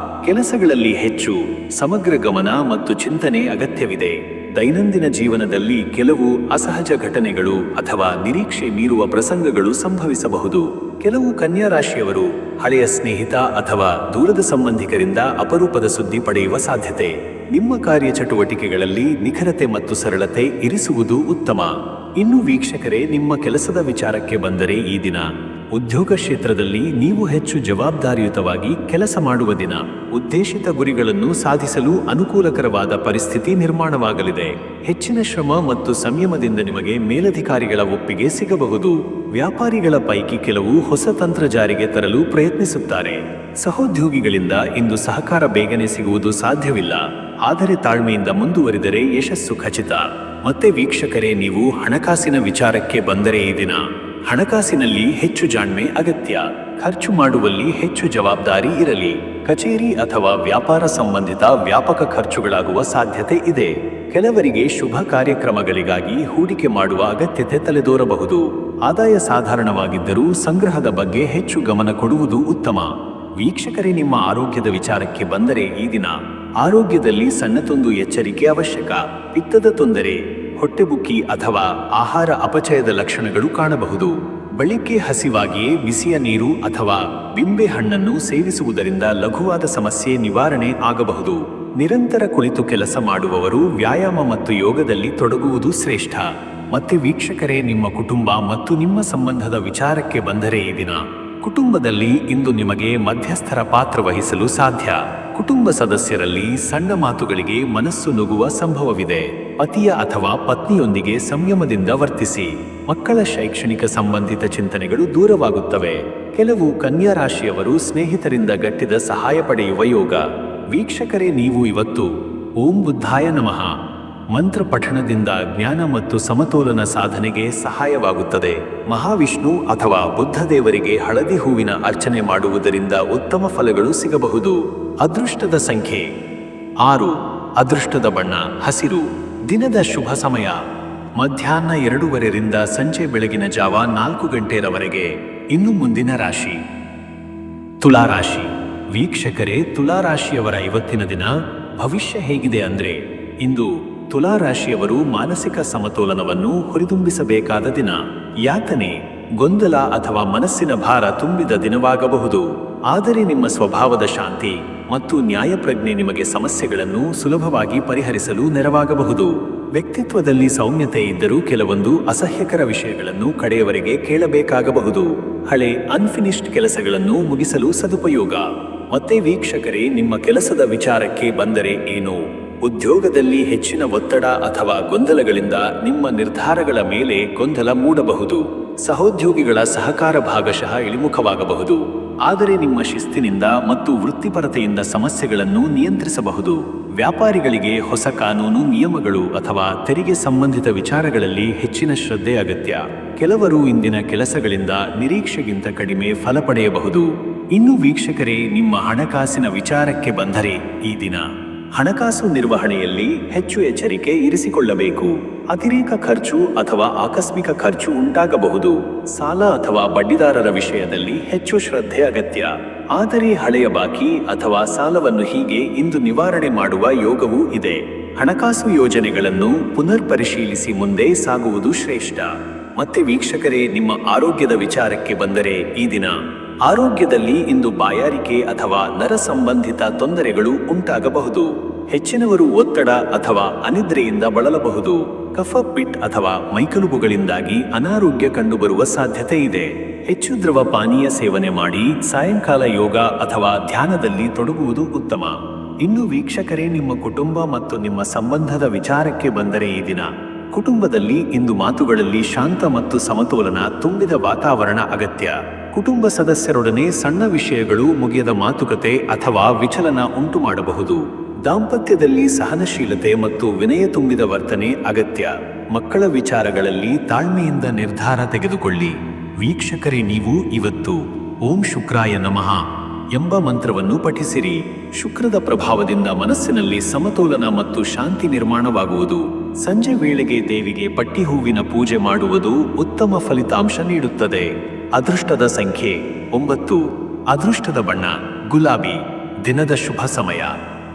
ಕೆಲಸಗಳಲ್ಲಿ ಹೆಚ್ಚು ಸಮಗ್ರ ಗಮನ ಮತ್ತು ಚಿಂತನೆ ಅಗತ್ಯವಿದೆ. ದೈನಂದಿನ ಜೀವನದಲ್ಲಿ ಕೆಲವು ಅಸಹಜ ಘಟನೆಗಳು ಅಥವಾ ನಿರೀಕ್ಷೆ ಮೀರುವ ಪ್ರಸಂಗಗಳು ಸಂಭವಿಸಬಹುದು. ಕೆಲವು ಕನ್ಯಾ ರಾಶಿಯವರು ಹಳೆಯ ಸ್ನೇಹಿತ ಅಥವಾ ದೂರದ ಸಂಬಂಧಿಕರಿಂದ ಅಪರೂಪದ ಸುದ್ದಿ ಪಡೆಯುವ ಸಾಧ್ಯತೆ. ನಿಮ್ಮ ಕಾರ್ಯಚಟುವಟಿಕೆಗಳಲ್ಲಿ ನಿಖರತೆ ಮತ್ತು ಸರಳತೆ ಇರಿಸುವುದು ಉತ್ತಮ. ಇನ್ನು ವೀಕ್ಷಕರೇ, ನಿಮ್ಮ ಕೆಲಸದ ವಿಚಾರಕ್ಕೆ ಬಂದರೆ ಈ ದಿನ ಉದ್ಯೋಗ ಕ್ಷೇತ್ರದಲ್ಲಿ ನೀವು ಹೆಚ್ಚು ಜವಾಬ್ದಾರಿಯುತವಾಗಿ ಕೆಲಸ ಮಾಡುವ ದಿನ. ಉದ್ದೇಶಿತ ಗುರಿಗಳನ್ನು ಸಾಧಿಸಲು ಅನುಕೂಲಕರವಾದ ಪರಿಸ್ಥಿತಿ ನಿರ್ಮಾಣವಾಗಲಿದೆ. ಹೆಚ್ಚಿನ ಶ್ರಮ ಮತ್ತು ಸಂಯಮದಿಂದ ನಿಮಗೆ ಮೇಲಧಿಕಾರಿಗಳ ಒಪ್ಪಿಗೆ ಸಿಗಬಹುದು. ವ್ಯಾಪಾರಿಗಳ ಪೈಕಿ ಕೆಲವು ಹೊಸ ತಂತ್ರ ಜಾರಿಗೆ ತರಲು ಪ್ರಯತ್ನಿಸುತ್ತಾರೆ. ಸಹೋದ್ಯೋಗಿಗಳಿಂದ ಇಂದು ಸಹಕಾರ ಬೇಗನೆ ಸಿಗುವುದು ಸಾಧ್ಯವಿಲ್ಲ, ಆದರೆ ತಾಳ್ಮೆಯಿಂದ ಮುಂದುವರಿದರೆ ಯಶಸ್ಸು ಖಚಿತ. ಮತ್ತೆ ವೀಕ್ಷಕರೇ, ನೀವು ಹಣಕಾಸಿನ ವಿಚಾರಕ್ಕೆ ಬಂದರೆ ಈ ದಿನ ಹಣಕಾಸಿನಲ್ಲಿ ಹೆಚ್ಚು ಜಾಣ್ಮೆ ಅಗತ್ಯ. ಖರ್ಚು ಮಾಡುವಲ್ಲಿ ಹೆಚ್ಚು ಜವಾಬ್ದಾರಿ ಇರಲಿ. ಕಚೇರಿ ಅಥವಾ ವ್ಯಾಪಾರ ಸಂಬಂಧಿತ ವ್ಯಾಪಕ ಖರ್ಚುಗಳಾಗುವ ಸಾಧ್ಯತೆ ಇದೆ. ಕೆಲವರಿಗೆ ಶುಭ ಕಾರ್ಯಕ್ರಮಗಳಿಗಾಗಿ ಹೂಡಿಕೆ ಮಾಡುವ ಅಗತ್ಯತೆ ತಲೆದೋರಬಹುದು. ಆದಾಯ ಸಾಧಾರಣವಾಗಿದ್ದರೂ ಸಂಗ್ರಹದ ಬಗ್ಗೆ ಹೆಚ್ಚು ಗಮನ ಕೊಡುವುದು ಉತ್ತಮ. ವೀಕ್ಷಕರೇ, ನಿಮ್ಮ ಆರೋಗ್ಯದ ವಿಚಾರಕ್ಕೆ ಬಂದರೆ ಈ ದಿನ ಆರೋಗ್ಯದಲ್ಲಿ ಸಣ್ಣದೊಂದು ಎಚ್ಚರಿಕೆ ಅವಶ್ಯಕ. ಪಿತ್ತದ ತೊಂದರೆ, ಹೊಟ್ಟೆಬುಕ್ಕಿ ಅಥವಾ ಆಹಾರ ಅಪಚಯದ ಲಕ್ಷಣಗಳು ಕಾಣಬಹುದು. ಬೆಳಿಗ್ಗೆ ಹಸಿವಾಗಿಯೇ ಬಿಸಿಯ ನೀರು ಅಥವಾ ಬಿಂಬೆ ಹಣ್ಣನ್ನು ಸೇವಿಸುವುದರಿಂದ ಲಘುವಾದ ಸಮಸ್ಯೆ ನಿವಾರಣೆ ಆಗಬಹುದು. ನಿರಂತರ ಕುಳಿತು ಕೆಲಸ ಮಾಡುವವರು ವ್ಯಾಯಾಮ ಮತ್ತು ಯೋಗದಲ್ಲಿ ತೊಡಗುವುದು ಶ್ರೇಷ್ಠ. ಮತ್ತೆ ವೀಕ್ಷಕರೇ, ನಿಮ್ಮ ಕುಟುಂಬ ಮತ್ತು ನಿಮ್ಮ ಸಂಬಂಧದ ವಿಚಾರಕ್ಕೆ ಬಂದರೆ ಈ ದಿನ ಕುಟುಂಬದಲ್ಲಿ ಇಂದು ನಿಮಗೆ ಮಧ್ಯಸ್ಥರ ಪಾತ್ರ ವಹಿಸಲು ಸಾಧ್ಯ. ಕುಟುಂಬ ಸದಸ್ಯರಲ್ಲಿ ಸಣ್ಣ ಮಾತುಗಳಿಗೆ ಮನಸ್ಸು ನುಗ್ಗುವ ಸಂಭವವಿದೆ. ಪತಿಯ ಅಥವಾ ಪತ್ನಿಯೊಂದಿಗೆ ಸಂಯಮದಿಂದ ವರ್ತಿಸಿ. ಮಕ್ಕಳ ಶೈಕ್ಷಣಿಕ ಸಂಬಂಧಿತ ಚಿಂತನೆಗಳು ದೂರವಾಗುತ್ತವೆ. ಕೆಲವು ಕನ್ಯಾ ರಾಶಿಯವರು ಸ್ನೇಹಿತರಿಂದ ಗಟ್ಟಿದ ಸಹಾಯ ಪಡೆಯುವ ಯೋಗ. ವೀಕ್ಷಕರೇ, ನೀವು ಇವತ್ತು ಓಂ ಬುದ್ಧಾಯ ನಮಃ ಮಂತ್ರ ಪಠಣದಿಂದ ಜ್ಞಾನ ಮತ್ತು ಸಮತೋಲನ ಸಾಧನೆಗೆ ಸಹಾಯವಾಗುತ್ತದೆ. ಮಹಾವಿಷ್ಣು ಅಥವಾ ಬುದ್ಧ ದೇವರಿಗೆ ಹಳದಿ ಹೂವಿನ ಅರ್ಚನೆ ಮಾಡುವುದರಿಂದ ಉತ್ತಮ ಫಲಗಳು ಸಿಗಬಹುದು. ಅದೃಷ್ಟದ ಸಂಖ್ಯೆ 6. ಅದೃಷ್ಟದ ಬಣ್ಣ ಹಸಿರು. ದಿನದ ಶುಭ ಸಮಯ ಮಧ್ಯಾಹ್ನ 2:15 ಸಂಜೆ ಬೆಳಗಿನ ಜಾವ 4 ಗಂಟೆರವರೆಗೆ. ಇನ್ನು ಮುಂದಿನ ರಾಶಿ ತುಲಾರಾಶಿ. ವೀಕ್ಷಕರೇ, ತುಲಾರಾಶಿಯವರ ಇವತ್ತಿನ ದಿನ ಭವಿಷ್ಯ ಹೇಗಿದೆ ಅಂದ್ರೆ, ಇಂದು ತುಲಾರಾಶಿಯವರು ಮಾನಸಿಕ ಸಮತೋಲನವನ್ನು ಹುರಿದುಂಬಿಸಬೇಕಾದ ದಿನ. ಯಾತನೆ, ಗೊಂದಲ ಅಥವಾ ಮನಸ್ಸಿನ ಭಾರ ತುಂಬಿದ ದಿನವಾಗಬಹುದು. ಆದರೆ ನಿಮ್ಮ ಸ್ವಭಾವದ ಶಾಂತಿ ಮತ್ತು ನ್ಯಾಯಪ್ರಜ್ಞೆ ನಿಮಗೆ ಸಮಸ್ಯೆಗಳನ್ನು ಸುಲಭವಾಗಿ ಪರಿಹರಿಸಲು ನೆರವಾಗಬಹುದು. ವ್ಯಕ್ತಿತ್ವದಲ್ಲಿ ಸೌಮ್ಯತೆ ಇದ್ದರೂ ಕೆಲವೊಂದು ಅಸಹ್ಯಕರ ವಿಷಯಗಳನ್ನು ಕಡೆಯವರೆಗೆ ಕೇಳಬೇಕಾಗಬಹುದು. ಹಳೆ ಅನ್ಫಿನಿಶ್ಡ್ ಕೆಲಸಗಳನ್ನು ಮುಗಿಸಲು ಸದುಪಯೋಗ. ಮತ್ತೆ ವೀಕ್ಷಕರೇ, ನಿಮ್ಮ ಕೆಲಸದ ವಿಚಾರಕ್ಕೆ ಬಂದರೆ ಏನು, ಉದ್ಯೋಗದಲ್ಲಿ ಹೆಚ್ಚಿನ ಒತ್ತಡ ಅಥವಾ ಗೊಂದಲಗಳಿಂದ ನಿಮ್ಮ ನಿರ್ಧಾರಗಳ ಮೇಲೆ ಗೊಂದಲ ಮೂಡಬಹುದು. ಸಹೋದ್ಯೋಗಿಗಳ ಸಹಕಾರ ಭಾಗಶಃ ಇಳಿಮುಖವಾಗಬಹುದು. ಆದರೆ ನಿಮ್ಮ ಶಿಸ್ತಿನಿಂದ ಮತ್ತು ವೃತ್ತಿಪರತೆಯಿಂದ ಸಮಸ್ಯೆಗಳನ್ನು ನಿಯಂತ್ರಿಸಬಹುದು. ವ್ಯಾಪಾರಿಗಳಿಗೆ ಹೊಸ ಕಾನೂನು ನಿಯಮಗಳು ಅಥವಾ ತೆರಿಗೆ ಸಂಬಂಧಿತ ವಿಚಾರಗಳಲ್ಲಿ ಹೆಚ್ಚಿನ ಶ್ರದ್ಧೆ ಅಗತ್ಯ. ಕೆಲವರು ಇಂದಿನ ಕೆಲಸಗಳಿಂದ ನಿರೀಕ್ಷೆಗಿಂತ ಕಡಿಮೆ ಫಲ ಪಡೆಯಬಹುದು. ಇನ್ನು ವೀಕ್ಷಕರೇ, ನಿಮ್ಮ ಹಣಕಾಸಿನ ವಿಚಾರಕ್ಕೆ ಬಂದರೆ ಈ ದಿನ ಹಣಕಾಸು ನಿರ್ವಹಣೆಯಲ್ಲಿ ಹೆಚ್ಚು ಎಚ್ಚರಿಕೆ ಇರಿಸಿಕೊಳ್ಳಬೇಕು. ಅತಿರೇಕ ಖರ್ಚು ಅಥವಾ ಆಕಸ್ಮಿಕ ಖರ್ಚು ಉಂಟಾಗಬಹುದು. ಸಾಲ ಅಥವಾ ಬಡ್ಡಿದಾರರ ವಿಷಯದಲ್ಲಿ ಹೆಚ್ಚು ಶ್ರದ್ಧೆ ಅಗತ್ಯ. ಆದರೆ ಹಳೆಯ ಬಾಕಿ ಅಥವಾ ಸಾಲವನ್ನು ಹೀಗೆ ಇಂದು ನಿವಾರಣೆ ಮಾಡುವ ಯೋಗವೂ ಇದೆ. ಹಣಕಾಸು ಯೋಜನೆಗಳನ್ನು ಪುನರ್ ಪರಿಶೀಲಿಸಿ ಮುಂದೆ ಸಾಗುವುದು ಶ್ರೇಷ್ಠ. ಮತ್ತೆ ವೀಕ್ಷಕರೇ, ನಿಮ್ಮ ಆರೋಗ್ಯದ ವಿಚಾರಕ್ಕೆ ಬಂದರೆ ಈ ದಿನ ಆರೋಗ್ಯದಲ್ಲಿ ಇಂದು ಬಾಯಾರಿಕೆ ಅಥವಾ ನರ ಸಂಬಂಧಿತ ತೊಂದರೆಗಳು ಉಂಟಾಗಬಹುದು. ಹೆಚ್ಚಿನವರು ಒತ್ತಡ ಅಥವಾ ಅನಿದ್ರೆಯಿಂದ ಬಳಲಬಹುದು. ಕಫ, ಪಿಟ್ ಅಥವಾ ಮೈಕಲುಬುಗಳಿಂದಾಗಿ ಅನಾರೋಗ್ಯ ಕಂಡುಬರುವ ಸಾಧ್ಯತೆ ಇದೆ. ಹೆಚ್ಚು ದ್ರವ ಪಾನೀಯ ಸೇವನೆ ಮಾಡಿ ಸಾಯಂಕಾಲ ಯೋಗ ಅಥವಾ ಧ್ಯಾನದಲ್ಲಿ ತೊಡಗುವುದು ಉತ್ತಮ. ಇನ್ನು ವೀಕ್ಷಕರೇ, ನಿಮ್ಮ ಕುಟುಂಬ ಮತ್ತು ನಿಮ್ಮ ಸಂಬಂಧದ ವಿಚಾರಕ್ಕೆ ಬಂದರೆ ಈ ದಿನ ಕುಟುಂಬದಲ್ಲಿ ಇಂದು ಮಾತುಗಳಲ್ಲಿ ಶಾಂತ ಮತ್ತು ಸಮತೋಲನ ತುಂಬಿದ ವಾತಾವರಣ ಅಗತ್ಯ. ಕುಟುಂಬ ಸದಸ್ಯರೊಡನೆ ಸಣ್ಣ ವಿಷಯಗಳು ಮುಗಿಯದ ಮಾತುಕತೆ ಅಥವಾ ವಿಚಲನ ಉಂಟು ಮಾಡಬಹುದು. ದಾಂಪತ್ಯದಲ್ಲಿ ಸಹನಶೀಲತೆ ಮತ್ತು ವಿನಯ ತುಂಬಿದ ವರ್ತನೆ ಅಗತ್ಯ. ಮಕ್ಕಳ ವಿಚಾರಗಳಲ್ಲಿ ತಾಳ್ಮೆಯಿಂದ ನಿರ್ಧಾರ ತೆಗೆದುಕೊಳ್ಳಿ. ವೀಕ್ಷಕರೇ, ನೀವು ಇವತ್ತು ಓಂ ಶುಕ್ರಾಯ ನಮಃ ಎಂಬ ಮಂತ್ರವನ್ನು ಪಠಿಸಿರಿ. ಶುಕ್ರದ ಪ್ರಭಾವದಿಂದ ಮನಸ್ಸಿನಲ್ಲಿ ಸಮತೋಲನ ಮತ್ತು ಶಾಂತಿ ನಿರ್ಮಾಣವಾಗುವುದು. ಸಂಜೆ ವೇಳೆಗೆ ದೇವಿಗೆ ಪಟ್ಟಿ ಹೂವಿನ ಪೂಜೆ ಮಾಡುವುದು ಉತ್ತಮ ಫಲಿತಾಂಶ ನೀಡುತ್ತದೆ. ಅದೃಷ್ಟದ ಸಂಖ್ಯೆ 9. ಅದೃಷ್ಟದ ಬಣ್ಣ ಗುಲಾಬಿ. ದಿನದ ಶುಭ ಸಮಯ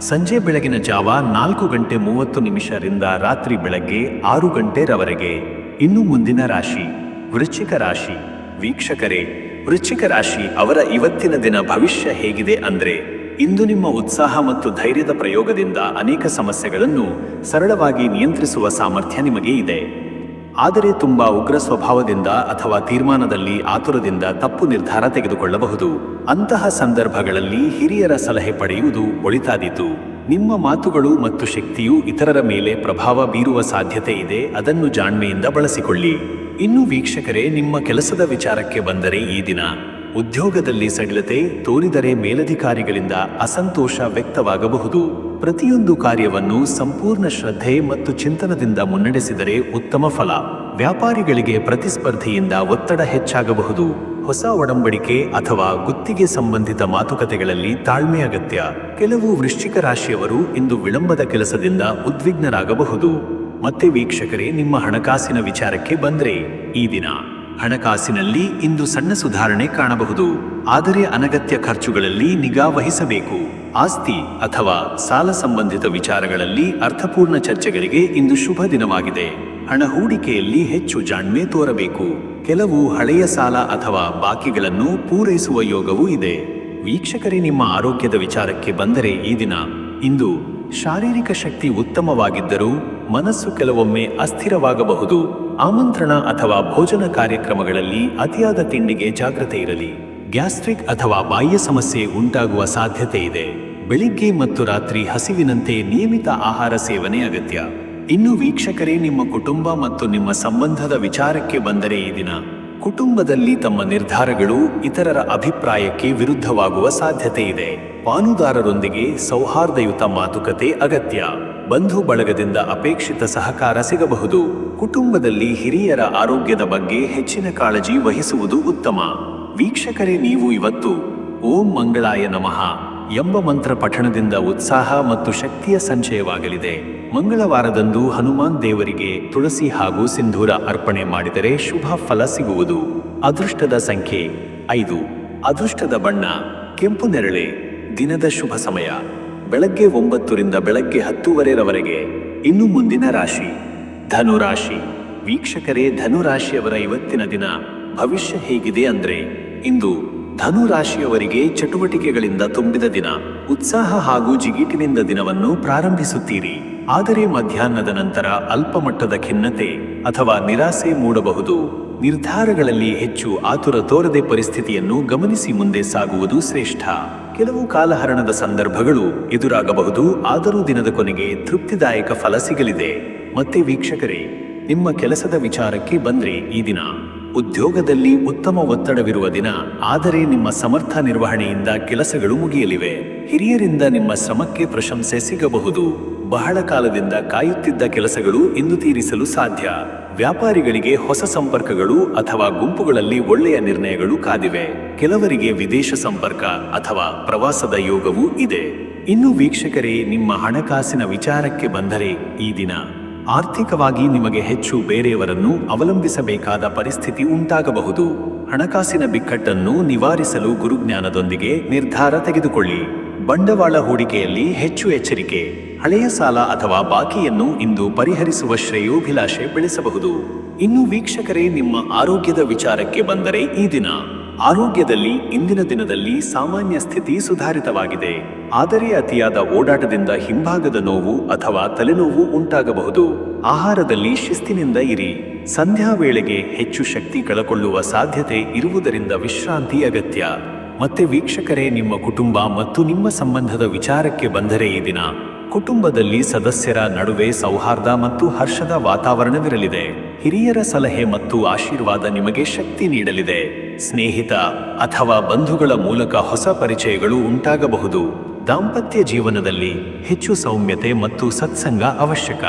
ಸಂಜೆ ಬೆಳಗಿನ ಜಾವ 4:30 ರಿಂದ ರಾತ್ರಿ ಬೆಳಗ್ಗೆ 6 ಗಂಟೆರವರೆಗೆ. ಇನ್ನು ಮುಂದಿನ ರಾಶಿ ವೃಶ್ಚಿಕ ರಾಶಿ. ವೀಕ್ಷಕರೇ, ವೃಶ್ಚಿಕ ರಾಶಿ ಅವರ ಇವತ್ತಿನ ದಿನ ಭವಿಷ್ಯ ಹೇಗಿದೆ ಅಂದ್ರೆ, ಇಂದು ನಿಮ್ಮ ಉತ್ಸಾಹ ಮತ್ತು ಧೈರ್ಯದ ಪ್ರಯೋಗದಿಂದ ಅನೇಕ ಸಮಸ್ಯೆಗಳನ್ನು ಸರಳವಾಗಿ ನಿಯಂತ್ರಿಸುವ ಸಾಮರ್ಥ್ಯ ನಿಮಗೆ ಇದೆ. ಆದರೆ ತುಂಬಾ ಉಗ್ರ ಸ್ವಭಾವದಿಂದ ಅಥವಾ ತೀರ್ಮಾನದಲ್ಲಿ ಆತುರದಿಂದ ತಪ್ಪು ನಿರ್ಧಾರ ತೆಗೆದುಕೊಳ್ಳಬಹುದು. ಅಂತಹ ಸಂದರ್ಭಗಳಲ್ಲಿ ಹಿರಿಯರ ಸಲಹೆ ಪಡೆಯುವುದು ಒಳಿತಾದೀತು. ನಿಮ್ಮ ಮಾತುಗಳು ಮತ್ತು ಶಕ್ತಿಯು ಇತರರ ಮೇಲೆ ಪ್ರಭಾವ ಬೀರುವ ಸಾಧ್ಯತೆ ಇದೆ, ಅದನ್ನು ಜಾಣ್ಮೆಯಿಂದ ಬಳಸಿಕೊಳ್ಳಿ. ಇನ್ನು ವೀಕ್ಷಕರೇ, ನಿಮ್ಮ ಕೆಲಸದ ವಿಚಾರಕ್ಕೆ ಬಂದರೆ ಈ ದಿನ ಉದ್ಯೋಗದಲ್ಲಿ ಸಡಿಲತೆ ತೋರಿದರೆ ಮೇಲಧಿಕಾರಿಗಳಿಂದ ಅಸಂತೋಷ ವ್ಯಕ್ತವಾಗಬಹುದು. ಪ್ರತಿಯೊಂದು ಕಾರ್ಯವನ್ನು ಸಂಪೂರ್ಣ ಶ್ರದ್ಧೆ ಮತ್ತು ಚಿಂತನದಿಂದ ಮುನ್ನಡೆಸಿದರೆ ಉತ್ತಮ ಫಲ. ವ್ಯಾಪಾರಿಗಳಿಗೆ ಪ್ರತಿಸ್ಪರ್ಧಿಯಿಂದ ಒತ್ತಡ ಹೆಚ್ಚಾಗಬಹುದು. ಹೊಸ ಒಡಂಬಡಿಕೆ ಅಥವಾ ಗುತ್ತಿಗೆ ಸಂಬಂಧಿತ ಮಾತುಕತೆಗಳಲ್ಲಿ ತಾಳ್ಮೆ ಅಗತ್ಯ. ಕೆಲವು ವೃಶ್ಚಿಕ ರಾಶಿಯವರು ಇಂದು ವಿಳಂಬದ ಕೆಲಸದಿಂದ ಉದ್ವಿಗ್ನರಾಗಬಹುದು. ಮತ್ತೆ ವೀಕ್ಷಕರೇ, ನಿಮ್ಮ ಹಣಕಾಸಿನ ವಿಚಾರಕ್ಕೆ ಬಂದ್ರೆ ಈ ದಿನ ಹಣಕಾಸಿನಲ್ಲಿ ಇಂದು ಸಣ್ಣ ಸುಧಾರಣೆ ಕಾಣಬಹುದು. ಆದರೆ ಅನಗತ್ಯ ಖರ್ಚುಗಳಲ್ಲಿ ನಿಗಾ ವಹಿಸಬೇಕು. ಆಸ್ತಿ ಅಥವಾ ಸಾಲ ಸಂಬಂಧಿತ ವಿಚಾರಗಳಲ್ಲಿ ಅರ್ಥಪೂರ್ಣ ಚರ್ಚೆಗಳಿಗೆ ಇಂದು ಶುಭ ದಿನವಾಗಿದೆ. ಹಣ ಹೂಡಿಕೆಯಲ್ಲಿ ಹೆಚ್ಚು ಜಾಣ್ಮೆ ತೋರಬೇಕು. ಕೆಲವು ಹಳೆಯ ಸಾಲ ಅಥವಾ ಬಾಕಿಗಳನ್ನು ಪೂರೈಸುವ ಯೋಗವೂ ಇದೆ. ವೀಕ್ಷಕರೇ, ನಿಮ್ಮ ಆರೋಗ್ಯದ ವಿಚಾರಕ್ಕೆ ಬಂದರೆ ಈ ದಿನ ಇಂದು ಶಾರೀರಿಕ ಶಕ್ತಿ ಉತ್ತಮವಾಗಿದ್ದರೂ ಮನಸ್ಸು ಕೆಲವೊಮ್ಮೆ ಅಸ್ಥಿರವಾಗಬಹುದು. ಆಮಂತ್ರಣ ಅಥವಾ ಭೋಜನ ಕಾರ್ಯಕ್ರಮಗಳಲ್ಲಿ ಅತಿಯಾದ ತಿಂಡಿಗೆ ಜಾಗ್ರತೆ ಇರಲಿ. ಗ್ಯಾಸ್ಟ್ರಿಕ್ ಅಥವಾ ಬಾಹ್ಯ ಸಮಸ್ಯೆ ಉಂಟಾಗುವ ಸಾಧ್ಯತೆ ಇದೆ. ಬೆಳಿಗ್ಗೆ ಮತ್ತು ರಾತ್ರಿ ಹಸಿವಿನಂತೆ ನಿಯಮಿತ ಆಹಾರ ಸೇವನೆ ಅಗತ್ಯ. ಇನ್ನು ವೀಕ್ಷಕರೇ, ನಿಮ್ಮ ಕುಟುಂಬ ಮತ್ತು ನಿಮ್ಮ ಸಂಬಂಧದ ವಿಚಾರಕ್ಕೆ ಬಂದರೆ ಈ ದಿನ ಕುಟುಂಬದಲ್ಲಿ ತಮ್ಮ ನಿರ್ಧಾರಗಳು ಇತರರ ಅಭಿಪ್ರಾಯಕ್ಕೆ ವಿರುದ್ಧವಾಗುವ ಸಾಧ್ಯತೆ ಇದೆ. ಪಾಲುದಾರರೊಂದಿಗೆ ಸೌಹಾರ್ದಯುತ ಮಾತುಕತೆ ಅಗತ್ಯ. ಬಂಧು ಬಳಗದಿಂದ ಅಪೇಕ್ಷಿತ ಸಹಕಾರ ಸಿಗಬಹುದು. ಕುಟುಂಬದಲ್ಲಿ ಹಿರಿಯರ ಆರೋಗ್ಯದ ಬಗ್ಗೆ ಹೆಚ್ಚಿನ ಕಾಳಜಿ ವಹಿಸುವುದು ಉತ್ತಮ. ವೀಕ್ಷಕರೇ, ನೀವು ಇವತ್ತು ಓಂ ಮಂಗಳಾಯ ನಮಃ ಎಂಬ ಮಂತ್ರ ಪಠಣದಿಂದ ಉತ್ಸಾಹ ಮತ್ತು ಶಕ್ತಿಯ ಸಂಚಯವಾಗಲಿದೆ. ಮಂಗಳವಾರದಂದು ಹನುಮಾನ್ ದೇವರಿಗೆ ತುಳಸಿ ಹಾಗೂ ಸಿಂಧೂರ ಅರ್ಪಣೆ ಮಾಡಿದರೆ ಶುಭ ಫಲ ಸಿಗುವುದು. ಅದೃಷ್ಟದ ಸಂಖ್ಯೆ 5. ಅದೃಷ್ಟದ ಬಣ್ಣ ಕೆಂಪು ನೇರಳೆ. ದಿನದ ಶುಭ ಸಮಯ ಬೆಳಗ್ಗೆ 9 ರಿಂದ ಬೆಳಗ್ಗೆ 10:30ರವರೆಗೆ. ಇನ್ನು ಮುಂದಿನ ರಾಶಿ ಧನುರಾಶಿ. ವೀಕ್ಷಕರೇ, ಧನುರಾಶಿಯವರ ಇವತ್ತಿನ ದಿನ ಭವಿಷ್ಯ ಹೇಗಿದೆ ಅಂದ್ರೆ, ಇಂದು ಧನುರಾಶಿಯವರಿಗೆ ಚಟುವಟಿಕೆಗಳಿಂದ ತುಂಬಿದ ದಿನ. ಉತ್ಸಾಹ ಹಾಗೂ ಜಿಗಿಟಿನಿಂದ ದಿನವನ್ನು ಪ್ರಾರಂಭಿಸುತ್ತೀರಿ. ಆದರೆ ಮಧ್ಯಾಹ್ನದ ನಂತರ ಅಲ್ಪಮಟ್ಟದ ಖಿನ್ನತೆ ಅಥವಾ ನಿರಾಸೆ ಮೂಡಬಹುದು. ನಿರ್ಧಾರಗಳಲ್ಲಿ ಹೆಚ್ಚು ಆತುರ ತೋರದೆ ಪರಿಸ್ಥಿತಿಯನ್ನು ಗಮನಿಸಿ ಮುಂದೆ ಸಾಗುವುದು ಶ್ರೇಷ್ಠ. ಕೆಲವು ಕಾಲಹರಣದ ಸಂದರ್ಭಗಳು ಎದುರಾಗಬಹುದು, ಆದರೂ ದಿನದ ಕೊನೆಗೆ ತೃಪ್ತಿದಾಯಕ ಫಲ ಸಿಗಲಿದೆ. ಮತ್ತೆ ವೀಕ್ಷಕರೇ, ನಿಮ್ಮ ಕೆಲಸದ ವಿಚಾರಕ್ಕೆ ಬಂದ್ರೆ ಈ ದಿನ ಉದ್ಯೋಗದಲ್ಲಿ ಉತ್ತಮ ಒತ್ತಡವಿರುವ ದಿನ. ಆದರೆ ನಿಮ್ಮ ಸಮರ್ಥ ನಿರ್ವಹಣೆಯಿಂದ ಕೆಲಸಗಳು ಮುಗಿಯಲಿವೆ. ಹಿರಿಯರಿಂದ ನಿಮ್ಮ ಶ್ರಮಕ್ಕೆ ಪ್ರಶಂಸೆ ಸಿಗಬಹುದು. ಬಹಳ ಕಾಲದಿಂದ ಕಾಯುತ್ತಿದ್ದ ಕೆಲಸಗಳು ಇಂದು ತೀರಿಸಲು ಸಾಧ್ಯ. ವ್ಯಾಪಾರಿಗಳಿಗೆ ಹೊಸ ಸಂಪರ್ಕಗಳು ಅಥವಾ ಗುಂಪುಗಳಲ್ಲಿ ಒಳ್ಳೆಯ ನಿರ್ಣಯಗಳು ಕಾದಿವೆ. ಕೆಲವರಿಗೆ ವಿದೇಶ ಸಂಪರ್ಕ ಅಥವಾ ಪ್ರವಾಸದ ಯೋಗವೂ ಇದೆ. ಇನ್ನು ವೀಕ್ಷಕರೇ, ನಿಮ್ಮ ಹಣಕಾಸಿನ ವಿಚಾರಕ್ಕೆ ಬಂದರೆ ಈ ದಿನ ಆರ್ಥಿಕವಾಗಿ ನಿಮಗೆ ಹೆಚ್ಚು ಬೇರೆಯವರನ್ನು ಅವಲಂಬಿಸಬೇಕಾದ ಪರಿಸ್ಥಿತಿ ಉಂಟಾಗಬಹುದು. ಹಣಕಾಸಿನ ಬಿಕ್ಕಟ್ಟನ್ನು ನಿವಾರಿಸಲು ಗುರುಜ್ಞಾನದೊಂದಿಗೆ ನಿರ್ಧಾರ ತೆಗೆದುಕೊಳ್ಳಿ. ಬಂಡವಾಳ ಹೂಡಿಕೆಯಲ್ಲಿ ಹೆಚ್ಚು ಎಚ್ಚರಿಕೆ. ಹಳೆಯ ಸಾಲ ಅಥವಾ ಬಾಕಿಯನ್ನು ಇಂದು ಪರಿಹರಿಸುವ ಶ್ರೇಯೋಭಿಲಾಷೆ ಬೆಳೆಸಬಹುದು. ಇನ್ನು ವೀಕ್ಷಕರೇ, ನಿಮ್ಮ ಆರೋಗ್ಯದ ವಿಚಾರಕ್ಕೆ ಬಂದರೆ ಈ ದಿನ ಆರೋಗ್ಯದಲ್ಲಿ ಇಂದಿನ ದಿನದಲ್ಲಿ ಸಾಮಾನ್ಯ ಸ್ಥಿತಿ ಸುಧಾರಿತವಾಗಿದೆ. ಆದರೆ ಅತಿಯಾದ ಓಡಾಟದಿಂದ ಹಿಂಭಾಗದ ನೋವು ಅಥವಾ ತಲೆನೋವು ಉಂಟಾಗಬಹುದು. ಆಹಾರದಲ್ಲಿ ಶಿಸ್ತಿನಿಂದ ಇರಿ. ಸಂಧ್ಯಾ ವೇಳೆಗೆ ಹೆಚ್ಚು ಶಕ್ತಿ ಕಳಕೊಳ್ಳುವ ಸಾಧ್ಯತೆ ಇರುವುದರಿಂದ ವಿಶ್ರಾಂತಿ ಅಗತ್ಯ. ಮತ್ತೆ ವೀಕ್ಷಕರೇ, ನಿಮ್ಮ ಕುಟುಂಬ ಮತ್ತು ನಿಮ್ಮ ಸಂಬಂಧದ ವಿಚಾರಕ್ಕೆ ಬಂದರೆ ಈ ದಿನ ಕುಟುಂಬದಲ್ಲಿ ಸದಸ್ಯರ ನಡುವೆ ಸೌಹಾರ್ದ ಮತ್ತು ಹರ್ಷದ ವಾತಾವರಣವಿರಲಿದೆ. ಹಿರಿಯರ ಸಲಹೆ ಮತ್ತು ಆಶೀರ್ವಾದ ನಿಮಗೆ ಶಕ್ತಿ ನೀಡಲಿದೆ. ಸ್ನೇಹಿತ ಅಥವಾ ಬಂಧುಗಳ ಮೂಲಕ ಹೊಸ ಪರಿಚಯಗಳು ಉಂಟಾಗಬಹುದು. ದಾಂಪತ್ಯ ಜೀವನದಲ್ಲಿ ಹೆಚ್ಚು ಸೌಮ್ಯತೆ ಮತ್ತು ಸತ್ಸಂಗ ಅವಶ್ಯಕ.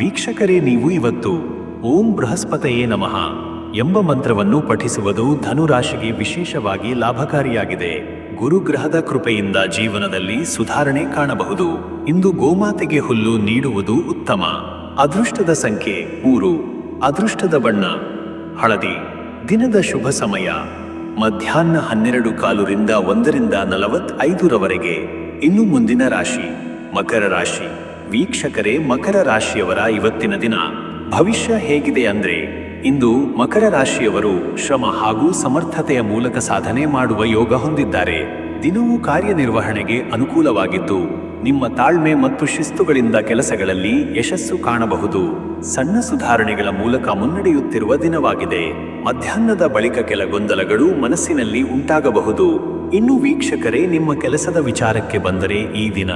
ವೀಕ್ಷಕರೇ, ನೀವು ಇವತ್ತು ಓಂ ಬೃಹಸ್ಪತಯೇ ನಮಃ ಎಂಬ ಮಂತ್ರವನ್ನು ಪಠಿಸುವುದು ಧನುರಾಶಿಗೆ ವಿಶೇಷವಾಗಿ ಲಾಭಕಾರಿಯಾಗಿದೆ. ಗುರುಗ್ರಹದ ಕೃಪೆಯಿಂದ ಜೀವನದಲ್ಲಿ ಸುಧಾರಣೆ ಕಾಣಬಹುದು. ಇಂದು ಗೋಮಾತೆಗೆ ಹುಲ್ಲು ನೀಡುವುದು ಉತ್ತಮ. ಅದೃಷ್ಟದ ಸಂಖ್ಯೆ 3. ಅದೃಷ್ಟದ ಬಣ್ಣ ಹಳದಿ. ದಿನದ ಶುಭ ಸಮಯ ಮಧ್ಯಾಹ್ನ 12:15 ರಿಂದ 1:45 ಇನ್ನು ಮುಂದಿನ ರಾಶಿ ಮಕರ ರಾಶಿ. ವೀಕ್ಷಕರೇ, ಮಕರ ರಾಶಿಯವರ ಇವತ್ತಿನ ದಿನ ಭವಿಷ್ಯ ಹೇಗಿದೆ ಅಂದ್ರೆ, ಇಂದು ಮಕರ ರಾಶಿಯವರು ಶ್ರಮ ಹಾಗೂ ಸಮರ್ಥತೆಯ ಮೂಲಕ ಸಾಧನೆ ಮಾಡುವ ಯೋಗ ಹೊಂದಿದ್ದಾರೆ. ದಿನವೂ ಕಾರ್ಯನಿರ್ವಹಣೆಗೆ ಅನುಕೂಲವಾಗಿದ್ದು, ನಿಮ್ಮ ತಾಳ್ಮೆ ಮತ್ತು ಶಿಸ್ತುಗಳಿಂದ ಕೆಲಸಗಳಲ್ಲಿ ಯಶಸ್ಸು ಕಾಣಬಹುದು. ಸಣ್ಣ ಸುಧಾರಣೆಗಳ ಮೂಲಕ ಮುನ್ನಡೆಯುತ್ತಿರುವ ದಿನವಾಗಿದೆ. ಮಧ್ಯಾಹ್ನದ ಬಳಿಕ ಕೆಲ ಗೊಂದಲಗಳು ಮನಸ್ಸಿನಲ್ಲಿ ಉಂಟಾಗಬಹುದು. ಇನ್ನು ವೀಕ್ಷಕರೇ, ನಿಮ್ಮ ಕೆಲಸದ ವಿಚಾರಕ್ಕೆ ಬಂದರೆ ಈ ದಿನ